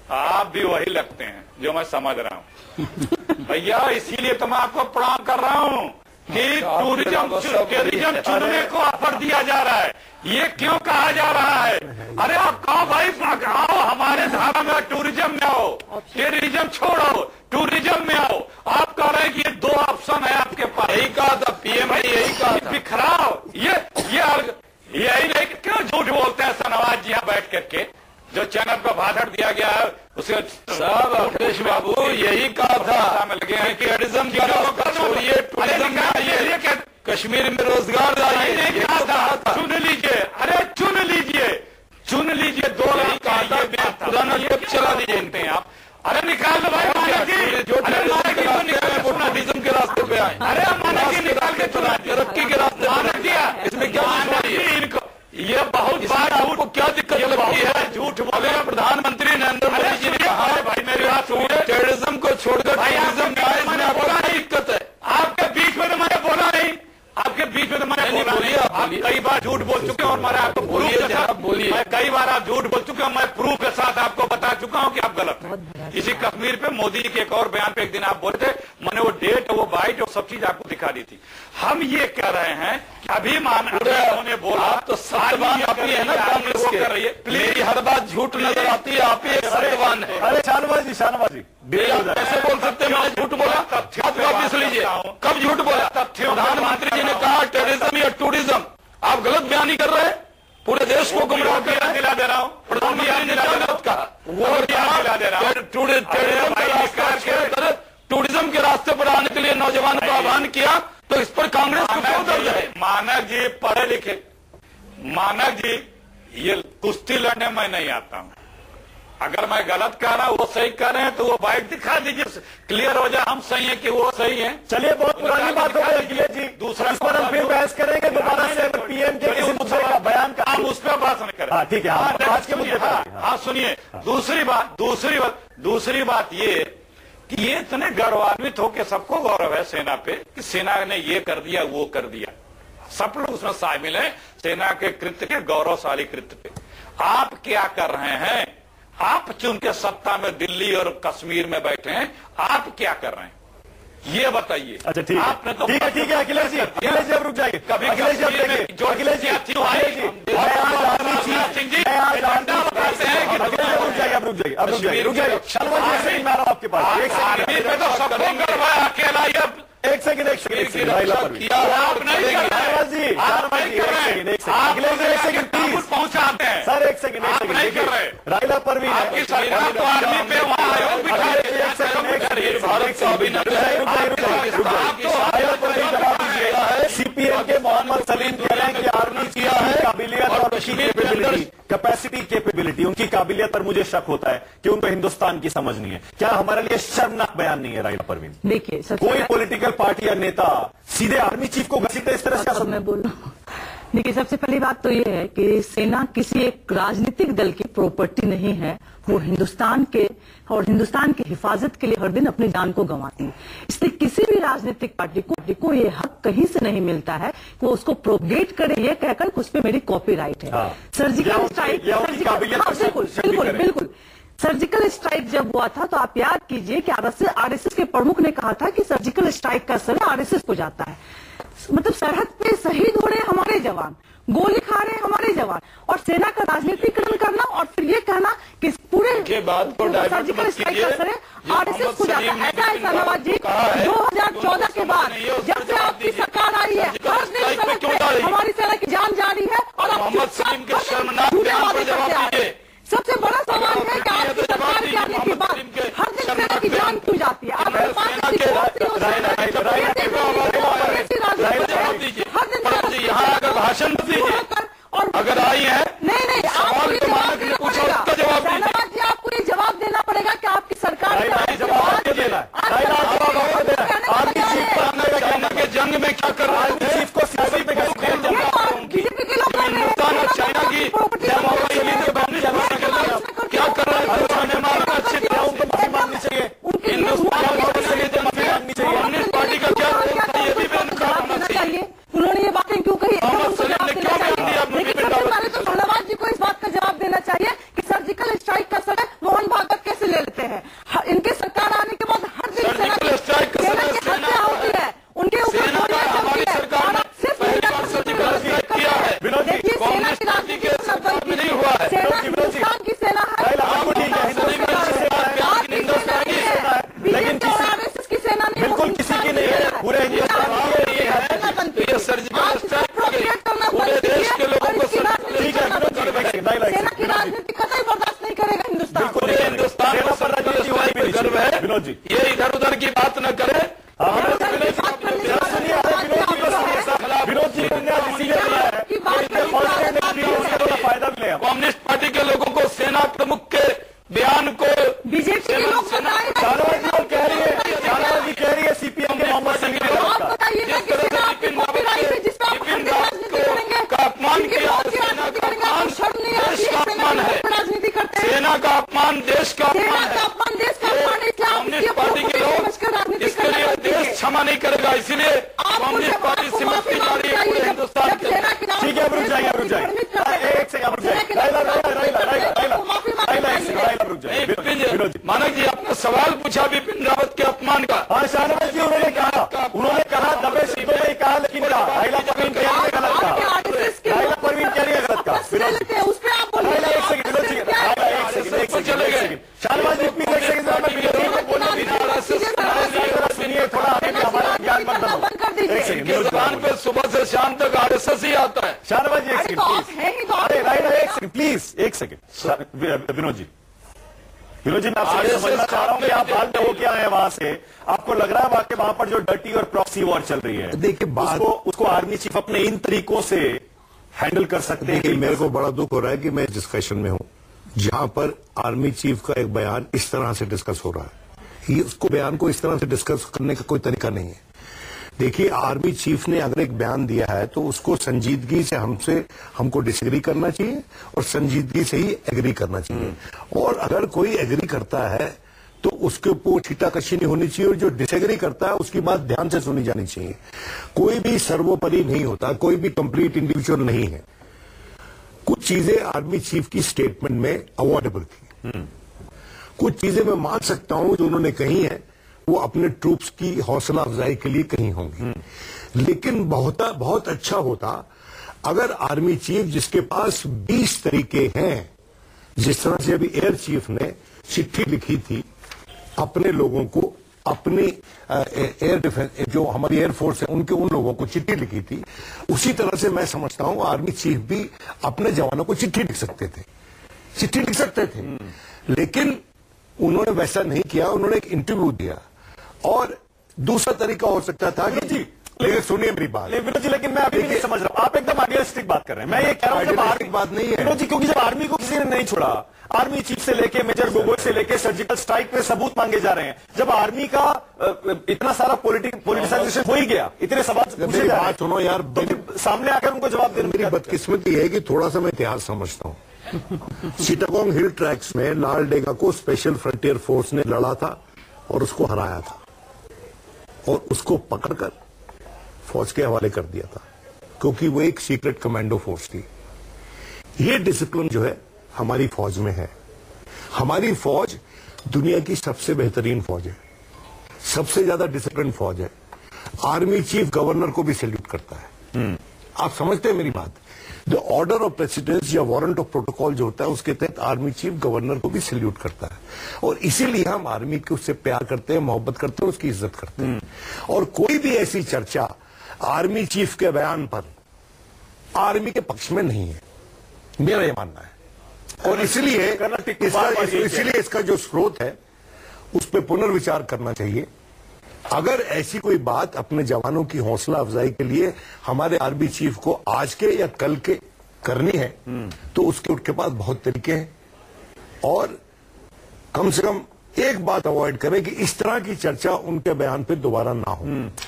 आप भी वही लगते हैं जो मैं समझ रहा हूँ भैया, इसीलिए तो मैं आपको प्रणाम कर रहा हूँ कि टूरिज्म चुनने को ऑफर दिया जा रहा है। ये क्यों कहा जा रहा है? अरे आप कहो भाई, आओ हमारे धारा में टूरिज्म में आओ, टेररिज्म छोड़ो, टूरिज्म में आओ। आप कह रहे हैं कि ये दो ऑप्शन है आपके पास। यही कहा था पीएम, यही कहा था बिखराओ। यही नहीं, क्यों झूठ बोलते हैं शाहनवाज जी यहाँ बैठ करके? जो चैनल पर भाषण दिया गया है उसे सब अखिलेश बाबू यही कहा था लगे हैं कि टूरिज्म छोड़िए, टूरिज्म में आइए, कश्मीर में रोजगार आइए। चुन लीजिए, अरे चुन लीजिए, चुन लीजिए। 2 लाख का ये पुराना टिप चला दीजिए आप। अरे निकाल दो भाई, टूरिज्म के रास्ते पे आए। अरे निकाल के चुना, तरक्की के रास्ते माना दिया। इसमें क्या इनको ये बहुत बार आपको क्या दिक्कत लगती है? झूठ बोले। प्रधानमंत्री नरेंद्र मोदी जी ने कहा है, भाई मेरी बात सुनिए, टेररिज्म को छोड़कर टूरिज्म में मैंने बोला नहीं दिक्कत है। आपके बीच में तो मैंने बोला नहीं, आपके बीच में तो मैंने बोला नहीं। आप कई बार झूठ बोल चुके हैं और मैंने आपको प्रूफ के साथ बोलिए, कई बार आप झूठ बोल चुके हैं, मैं प्रूफ के साथ आपको बता चुका हूं कि आप गलत हैं। इसी कश्मीर पे मोदी जी के एक और बयान पे एक दिन आप बोले थे, मैंने वो डेट, वो बाइट और सब चीज आपको दिखा दी थी। हम ये कह रहे हैं कि अभी उन्होंने बोला, आप तो सत्यवान आप ही है ना कांग्रेस के, कर रही है प्लीज, हर बात झूठ नजर आती है, आप ही एक सत्यवान है। अरे शाहनवाज जी कैसे बोल सकते हैं? मैंने झूठ बोला? आप वापिस लीजिए, कब झूठ बोला? प्रधानमंत्री जी ने कहा टेररिज्म या टूरिज्म, आप गलत बयानी कर रहे हैं, पूरे देश को गुमराह दिला दे रहा हूँ। प्रधानमंत्री ने गलत कहा, वो दिला दे रहा हूँ। टूरिज्म के रास्ते पर आने के लिए नौजवानों को आह्वान किया, तो इस पर कांग्रेस को क्यों दर्ज है? मानक जी पढ़े लिखे, मानक जी ये कुश्ती लड़ने में नहीं आता हूँ, अगर मैं गलत कह रहा हूँ, वो सही कह रहे हैं, तो वो बाइट दिखा दीजिए, क्लियर हो जाए हम सही है कि वो सही है। चलिए, बहुत पुरानी बात हो गई अखिलेश जी, दूसरा इस पर हम फिर बहस करेंगे दोबारा से। पीएम के किसी मुद्दे का बयान का हम उस पर बात नहीं करें। ठीक है, आज के मुद्दे पर। हाँ सुनिए, दूसरी बात ये कि ये इतने गौरवान्वित होकर, सबको गौरव है सेना पे कि सेना ने ये कर दिया वो कर दिया, सब लोग उसमें शामिल हैं सेना के कृत्य के, गौरवशाली कृत्य पे। आप क्या कर रहे हैं? आप चुन के सत्ता में दिल्ली और कश्मीर में बैठे हैं, आप क्या कर रहे हैं ये बताइए। अच्छा ठीक आपने तो ठीक है अखिलेश जी, अब रुक जाइए। कभी अखिलेश जी सिंह जी रुक जाइए, आपके पास अकेला एक सेकंड पहुंचाते हैं सर, एक सेकंड राइला परवीन आपकी सरकार तो आर्मी पे वहां आयोग बिठाए। सीपीएम के मोहम्मद सलीम कह रहे हैं कि आर्मी किया है काबिलियत और कैपेसिटी कैपेबिलिटी, उनकी काबिलियत पर मुझे शक होता है कि उनको हिंदुस्तान की समझ नहीं है। क्या हमारे लिए शर्मनाक बयान नहीं है राइला परवीन? देखिए, कोई पॉलिटिकल पार्टी या नेता सीधे आर्मी चीफ को घसीटे इस तरह से? मैं बोल रहा हूँ, देखिए, सबसे पहली बात तो ये है कि सेना किसी एक राजनीतिक दल की प्रॉपर्टी नहीं है। वो हिंदुस्तान के और हिंदुस्तान की हिफाजत के लिए हर दिन अपनी जान को गंवाती है। इसलिए किसी भी राजनीतिक पार्टी को ये हक कहीं से नहीं मिलता है कि वो उसको प्रोपगेट करे ये कहकर उस पर मेरी कॉपीराइट है। सर्जिकल स्ट्राइक, बिल्कुल सर्जिकल स्ट्राइक जब हुआ था तो आप याद कीजिए कि आरएसएस के प्रमुख ने कहा था कि सर्जिकल स्ट्राइक का श्रेय आरएसएस को जाता है। मतलब सरहद पे शहीद हो रहे हमारे जवान, गोली खा रहे हमारे जवान, और सेना का राजनीतिकरण करना और फिर ये कहना कि पूरे सर्जिकल स्ट्राइक का श्रेय आरएसएस को जाता है। ऐसा नवाज जी, 2014 के बाद जब से आपकी सरकार आई है, हर दिन सड़क पे हमारी सेना की जान जा रही है और आप झूठे वादे करते आ रहे हैं। सबसे बड़ा सवाल है कि आपकी सरकार के आने के बाद हर दिन सेना की जान क्यों जाती है? आपके पास यहाँ अगर भाषण और अगर आई है नहीं सवाल उसका जवाब धन्यवाद जी, आपको ये जवाब देना पड़ेगा कि आपकी सरकार जंग में क्या कर रहा है? बीजेपी के लोग हिंदुस्तान और चाइना की क्या कर रहा है? कम्युनिस्ट पार्टी का क्या चाहिए? उन्होंने ये बातें क्यों कही? धन्यवाद जी को इस बात का जवाब देना चाहिए कि सर्जिकल स्ट्राइक का श्रेय मोहन भागवत कैसे ले लेते हैं? इनके सरकार आने के बाद हर दिन सर्जिकल स्ट्राइक का हत्या होती है, उनके ऊपर हमारी सरकार ने पहली बार सर्जिकल स्ट्राइक किया है। देखिए, सेना की राजनीति नहीं हुआ है। सेना हिंदुस्तान की सेना है, लेकिन आरएसएस की सेना नहीं, बिल्कुल किसी की नहीं है, पूरे हिंदुस्तान ये सर्जिकल स्ट्राइक पूरे देश के लोगों को सेना की राजनीति कतई बर्दाश्त नहीं करेगा हिंदुस्तान। पूरे हिंदुस्तान को सर्जिकल गर्व है, ये इधर उधर की बात न करे। फायदा भी लेगा कम्युनिस्ट पार्टी के लोगों को सेना प्रमुख के बयान को बीजेपी के लोग कह रही है सीपीएम के मोहम्मद सलीम का अपमान किया, सेना का अपमान देश का अपमान है, सेना का अपमान देश का अपमान है। कम्युनिस्ट पार्टी के लोग इसके लिए देश क्षमा नहीं करेगा, इसलिए कम्युनिस्ट पार्टी सिमटती जा रही है पूरे हिंदुस्तान के। ठीक है, रुक जाइए एक सेकंड मानक जी, आपने सवाल पूछा विपिन रावत के अपमान का। हाँ, शाहनवाज जी, उन्होंने कहा दबे शब्दों में कहा, लेकिन राइला परवीन कह रही है गलत का। राइला परवीन कह रही है गलत का। चले गए शाहनवाज जी, प्लीज एक सेकंड सुनिए, थोड़ा ज्ञान मत दो। जबान पे सुबह से शाम तक आरएसएस ही आता है। शाहनवाज जी, एक सेकंड, अरे राइला एक सेकंड प्लीज, एक सेकंड। विनोद जी, मैं आपसे समझना चाह रहा हूं कि आप हाल में हो क्या है वहां से, आपको लग रहा है वाकई वहां पर जो डर्टी और प्रॉक्सी वॉर चल रही है, देखिए उसको आर्मी चीफ अपने इन तरीकों से हैंडल कर सकते हैं? मेरे को बड़ा दुख हो रहा है कि मैं डिस्कशन में हूं, जहां पर आर्मी चीफ का एक बयान इस तरह से डिस्कस हो रहा है। ये उसको बयान को इस तरह से डिस्कस करने का कोई तरीका नहीं है। देखिए, आर्मी चीफ ने अगर एक बयान दिया है तो उसको संजीदगी से हमको डिसएग्री करना चाहिए और संजीदगी से ही एग्री करना चाहिए। और अगर कोई एग्री करता है तो उसके ऊपर छीटाकशी नहीं होनी चाहिए, और जो डिसएग्री करता है उसकी बात ध्यान से सुनी जानी चाहिए। कोई भी सर्वोपरि नहीं होता, कोई भी कंप्लीट इंडिविजुअल नहीं है। कुछ चीजें आर्मी चीफ की स्टेटमेंट में अवॉइडेबल थी, कुछ चीजें मैं मान सकता हूं जो उन्होंने कही है वो अपने ट्रूप्स की हौसला अफजाई के लिए कही होंगी, लेकिन बहुत अच्छा होता अगर आर्मी चीफ, जिसके पास 20 तरीके हैं, जिस तरह से अभी एयर चीफ ने चिट्ठी लिखी थी अपने लोगों को, अपनी एयर डिफेंस जो हमारी एयरफोर्स है उनके उन लोगों को चिट्ठी लिखी थी, उसी तरह से मैं समझता हूं आर्मी चीफ भी अपने जवानों को चिट्ठी लिख सकते थे, लेकिन उन्होंने वैसा नहीं किया। उन्होंने एक इंटरव्यू दिया। और दूसरा तरीका हो सकता था कि जी, लेकिन सुनिए मेरी बात, विनोद जी, लेकिन मैं अभी नहीं समझ रहा हूं, आप एकदम आइडियलिस्टिक बात कर रहे हैं। मैं ये कह रहा हूं जब आर्मी बात नहीं है विनोद जी, क्योंकि जब आर्मी को किसी ने नहीं छोड़ा, आर्मी चीफ से लेके मेजर गोगोई से लेके सर्जिकल स्ट्राइक पे सबूत मांगे जा रहे हैं, जब आर्मी का इतना सारा पॉलिटिसाइजेशन हो ही गया, इतने सवाल पूछे जा रहे हैं, सुनो यार, तो सामने आकर उनको जवाब देने। मेरी बदकिस्मती है कि थोड़ा सा मैं इतिहास समझता हूं। चिटागोंग हिल ट्रैक्स में लालडेगा को स्पेशल फ्रंटियर फोर्स ने लड़ा था और उसको हराया था, और उसको पकड़कर फौज के हवाले कर दिया था, क्योंकि वो एक सीक्रेट कमांडो फोर्स थी। ये डिसिप्लिन जो है हमारी फौज में है। हमारी फौज दुनिया की सबसे बेहतरीन फौज है, सबसे ज्यादा डिसिप्लिन फौज है। आर्मी चीफ गवर्नर को भी सैल्यूट करता है। आप समझते हैं मेरी बात? द ऑर्डर ऑफ प्रेसिडेंस या वारंट ऑफ प्रोटोकॉल जो होता है उसके तहत आर्मी चीफ गवर्नर को भी सैल्यूट करता है, और इसीलिए हम आर्मी के उससे प्यार करते हैं, मोहब्बत करते हैं, उसकी इज्जत करते हैं। और कोई भी ऐसी चर्चा आर्मी चीफ के बयान पर आर्मी के पक्ष में नहीं है, मेरा यह मानना है। और इसलिए इसका जो स्रोत है उस पर पुनर्विचार करना चाहिए। अगर ऐसी कोई बात अपने जवानों की हौसला अफजाई के लिए हमारे आर्मी चीफ को आज के या कल के करनी है तो उसके पास बहुत तरीके हैं, और कम से कम एक बात अवॉइड करें कि इस तरह की चर्चा उनके बयान पे दोबारा ना हो।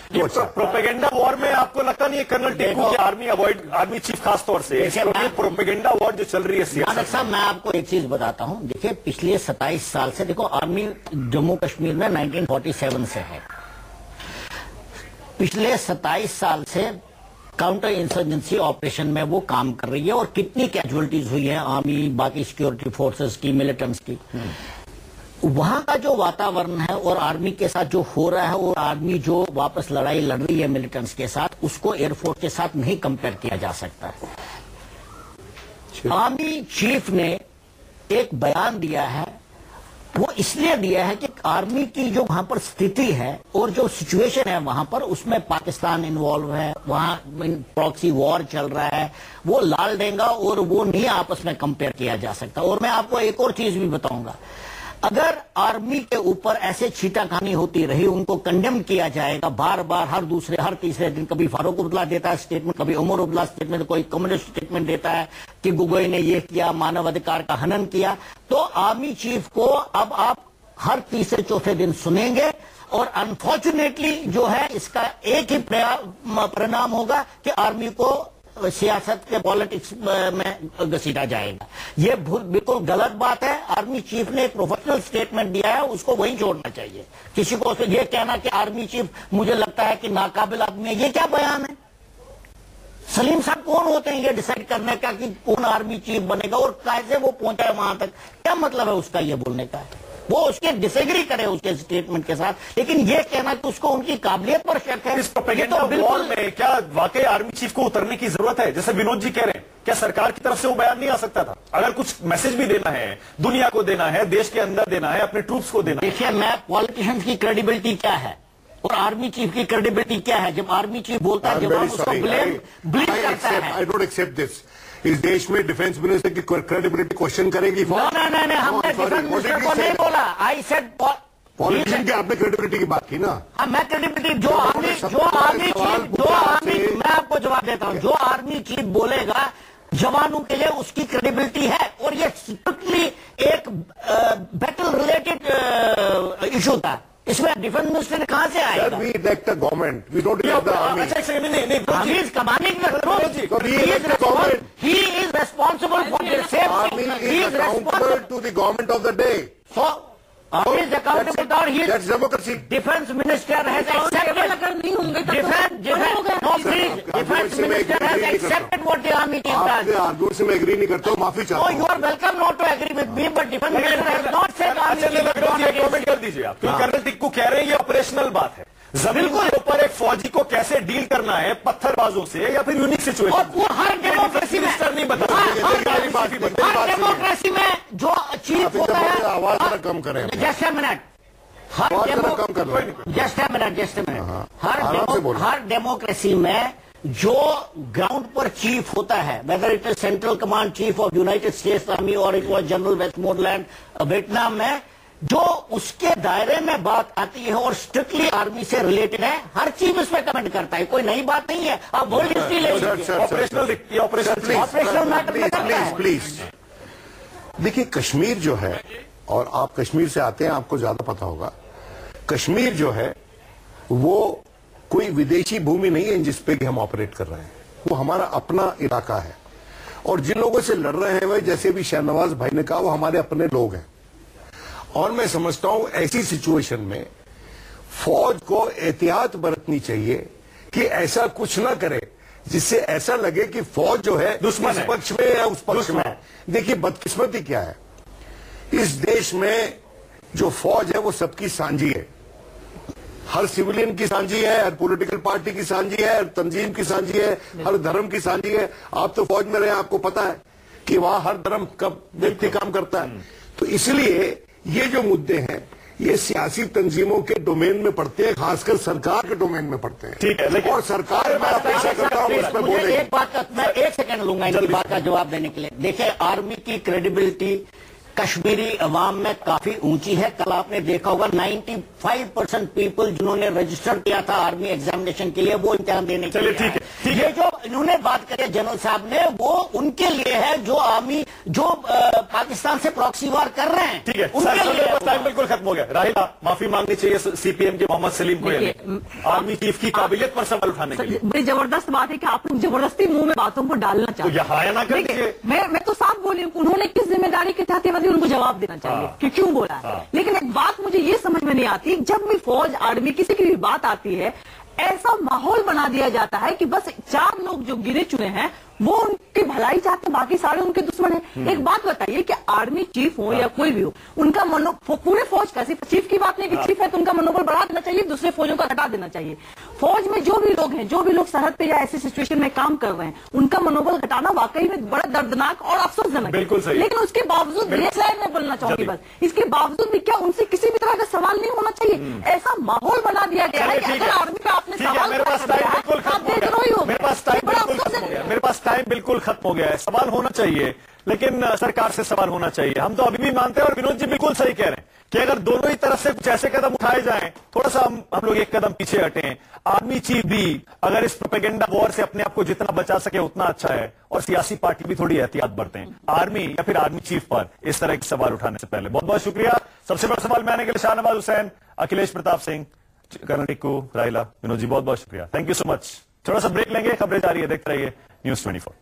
तो अच्छा, प्रोपेगेंडा वॉर में आपको लगता नहीं है कर्नल टिक्कू की आर्मी चीफ खास तौर से प्रोपेगेंडा वॉर जो चल रही है साहब, मैं आपको एक चीज बताता हूं। देखिए, पिछले 27 साल से देखो आर्मी जम्मू कश्मीर में 1947 से है। पिछले 27 साल से काउंटर इंसर्जेंसी ऑपरेशन में वो काम कर रही है, और कितनी कैजुअलिटीज हुई है आर्मी, बाकी सिक्योरिटी फोर्सेस की, मिलिटेंट्स की। वहां का जो वातावरण है और आर्मी के साथ जो हो रहा है, और आर्मी जो वापस लड़ाई लड़ रही है मिलिटेंट्स के साथ, उसको एयरफोर्स के साथ नहीं कंपेयर किया जा सकता। आर्मी चीफ ने एक बयान दिया है, वो इसलिए दिया है कि आर्मी की जो वहां पर स्थिति है और जो सिचुएशन है वहां पर, उसमें पाकिस्तान इन्वॉल्व है, वहां प्रॉक्सी वॉर चल रहा है, वो लालडेंगा और वो नहीं आपस में कंपेयर किया जा सकता। और मैं आपको एक और चीज भी बताऊंगा, अगर आर्मी के ऊपर ऐसे छीटाखानी होती रही, उनको कंडेम किया जाएगा बार बार, हर दूसरे हर तीसरे दिन, कभी फारूक अब्दुल्ला देता है स्टेटमेंट, कभी उमर अब्दुल्ला स्टेटमेंट, कोई कम्युनिस्ट स्टेटमेंट देता है कि गोगोई ने ये किया, मानवाधिकार का हनन किया, तो आर्मी चीफ को अब आप हर तीसरे चौथे दिन सुनेंगे। और अनफॉर्चुनेटली जो है इसका एक ही परिणाम होगा कि आर्मी को सियासत के पॉलिटिक्स में घसीटा जाएगा। ये बिल्कुल गलत बात है। आर्मी चीफ ने एक प्रोफेशनल स्टेटमेंट दिया है, उसको वहीं छोड़ना चाहिए। किसी को ये कहना कि आर्मी चीफ मुझे लगता है कि नाकाबिल आदमी है, ये क्या बयान है? सलीम साहब कौन होते हैं ये डिसाइड करने का कि कौन आर्मी चीफ बनेगा, और कैसे वो पहुंचा है वहां तक? क्या मतलब है उसका ये बोलने का? वो उसके डिसएग्री करे उसके स्टेटमेंट के साथ, लेकिन ये कहना कि उसको उनकी काबिलियत पर शक है, इस प्रोपेगेंडा वॉर में क्या वाकई आर्मी चीफ को उतरने की जरूरत है? जैसे विनोद जी कह रहे हैं, क्या सरकार की तरफ से वो बयान नहीं आ सकता था? अगर कुछ मैसेज भी देना है, दुनिया को देना है, देश के अंदर देना है, अपने ट्रूप्स को देना है। देखिए, मैं पॉलिटिशियंस की क्रेडिबिलिटी क्या है और आर्मी चीफ की क्रेडिबिलिटी क्या है? जब आर्मी चीफ बोलता है, जवाब उसको ब्लेम करता है। I don't accept this. इस देश में डिफेंस मिनिस्टर की क्रेडिबिलिटी क्वेश्चन करेगी? नहीं, हमने डिफेंस मिनिस्टर को नहीं बोला। आई सेड पॉलिटिशियन की आपने क्रेडिबिलिटी की बात की ना। मैं क्रेडिबिलिटी जो आर्मी चीफ, मैं आपको जवाब देता हूँ, जो आर्मी चीफ बोलेगा जवानों के लिए उसकी क्रेडिबिलिटी है, और ये स्ट्रिक्टली एक बैटल रिलेटेड इशू था। इसमें डिफेंस मिनिस्टर कहां से आएगा? We elect a government. We don't elect the army. He is commanding the troops. He is responsible for their Army safety. He is is accountable responsible. to the government of the day. So, army is accountable to our. That's democracy. Defense minister has accepted. अगर नहीं होंगे तो Defense minister has accepted what the army team आपके does. Argument से मैं agree नहीं करता हूँ, माफी Oh, चाहता you हूँ। are welcome not to agree with me, but defense minister has not said army team is not against. Comment कर दीजिए आप, क्योंकि कर्नल टिक्कू कह रहे हैं ये ऑपरेशनल बात है। जमीन के ऊपर एक फौजी को कैसे डील करना है, पत्थरबाजों से या फिर यूनिक और सिचुएशन। वो हर डेमोक्रेसी में, नहीं बता हर डेमोक्रेसी में जो चीफ होता है, आवाज जरा कम करें। जस्ट अ मिनट, आवाज जरा कम कर लो। जस्ट अ मिनट, आराम से बोलो। हर डेमोक्रेसी में जो ग्राउंड पर चीफ होता है, whether it is central command chief of United States army और it was general Westmoreland Vietnam में, जो उसके दायरे में बात आती है और स्ट्रिक्टली आर्मी से रिलेटेड है, हर चीफ इस पर कमेंट करता है, कोई नई बात नहीं है। आप वर्ल्ड हिस्ट्री ले लीजिए, ऑपरेशनल मैटर में करता है। प्लीज देखिए, कश्मीर जो है, और आप कश्मीर से आते हैं, आपको ज्यादा पता होगा, कश्मीर जो है वो कोई विदेशी भूमि नहीं है जिसपे कि हम ऑपरेट कर रहे हैं, वो हमारा अपना इलाका है। और जिन लोगों से लड़ रहे हैं वे, जैसे भी शहनवाज भाई ने कहा, वो हमारे अपने लोग हैं। और मैं समझता हूं ऐसी सिचुएशन में फौज को एहतियात बरतनी चाहिए कि ऐसा कुछ ना करे जिससे ऐसा लगे कि फौज जो है दुश्मन इस पक्ष में या उस पक्ष में। देखिए, बदकिस्मती क्या है, इस देश में जो फौज है वो सबकी सांझी है, हर सिविलियन की सांझी है, हर पॉलिटिकल पार्टी की सांझी है, हर तंजीम की सांझी है, हर धर्म की सांझी है। आप तो फौज में रहे, आपको पता है कि वहां हर धर्म का व्यक्ति काम करता है। तो इसलिए ये जो मुद्दे हैं, ये सियासी तंजीमों के डोमेन में पड़ते हैं, खासकर सरकार के डोमेन में पड़ते हैं। ठीक है, लेकिन और सरकार मैं अपेक्षा करता हूँ उस पर मुझे बोले। एक बात का मैं 1 सेकंड लूंगा इनकी बात का जवाब देने के लिए। देखिए, आर्मी की क्रेडिबिलिटी कश्मीरी अवाम में काफी ऊंची है। कल आपने देखा होगा 95% पीपल जिन्होंने रजिस्टर किया था आर्मी एग्जामिनेशन के लिए, वो इम्तिहान देने के लिए। ठीक है, ये जो इन्होंने बात करी जनरल साहब ने, वो उनके लिए है जो आर्मी जो पाकिस्तान से प्रॉक्सी वार कर रहे हैं। ठीक है, उनके लिए टाइम बिल्कुल खत्म हो गया। राहिला, माफी मांगनी चाहिए सीपीएम के मोहम्मद सलीम को, आर्मी चीफ की काबिलियत पर सवाल उठाने के लिए। बड़ी जबरदस्त बात है कि आप लोग जबरदस्ती मुंह में बातों को डालना चाहते हैं। तो यहाँ ना कर दीजिए। मैं तो साफ बोली हूँ, उन्होंने किस जिम्मेदारी के तहत ये उनको जवाब देना चाहिए कि क्यों बोला है। लेकिन एक बात मुझे ये समझ में नहीं आती, जब भी फौज आर्मी किसी की भी बात आती है, ऐसा माहौल बना दिया जाता है कि बस 4 लोग जो गिने चुने हैं वो उनकी भलाई चाहते हैं, बाकी सारे उनके दुश्मन हैं। एक बात बताइए कि आर्मी चीफ हो या कोई भी हो, उनका पूरे फौज का, सिर्फ चीफ की बात नहीं कि चीफ है तो उनका मनोबल बढ़ा देना चाहिए, दूसरे फौजों का घटा देना चाहिए। फौज में जो भी लोग हैं, जो भी लोग सरहद पे या ऐसी सिचुएशन में काम कर रहे हैं, उनका मनोबल घटाना वाकई में बड़ा दर्दनाक और अफसोसजनक है। लेकिन उसके बावजूद ये शायद मैं बोलना चाहूंगी, बस इसके बावजूद भी क्या उनसे किसी भी तरह का सवाल नहीं होना चाहिए? ऐसा माहौल बना दिया गया है कि अगर आर्मी पे आपने सवाल, मेरे पास टाइम बिल्कुल खत्म हो गया, मेरे पास टाइम बिल्कुल खत्म हो गया है। सवाल होना चाहिए, लेकिन सरकार से सवाल होना चाहिए। हम तो अभी भी मानते हैं, और विनोद जी बिल्कुल सही कह रहे हैं कि अगर दोनों ही तरफ से कुछ ऐसे कदम उठाए जाएं, थोड़ा सा हम लोग एक कदम पीछे हटें, आर्मी चीफ भी अगर इस प्रोपेगेंडा वॉर से अपने आप को जितना बचा सके उतना अच्छा है, और सियासी पार्टी भी थोड़ी एहतियात बरतें आर्मी या फिर आर्मी चीफ पर इस तरह के सवाल उठाने से पहले। बहुत बहुत शुक्रिया। सबसे बड़ा सवाल में आने के लिए शाहनवाज हुसैन, अखिलेश प्रताप सिंह, कर्नल टिक्कू, राहिला, विनोद जी बहुत बहुत शुक्रिया। Thank you so much. थोड़ा सा ब्रेक लेंगे, खबरें जारी है, देखते रहिए News 24।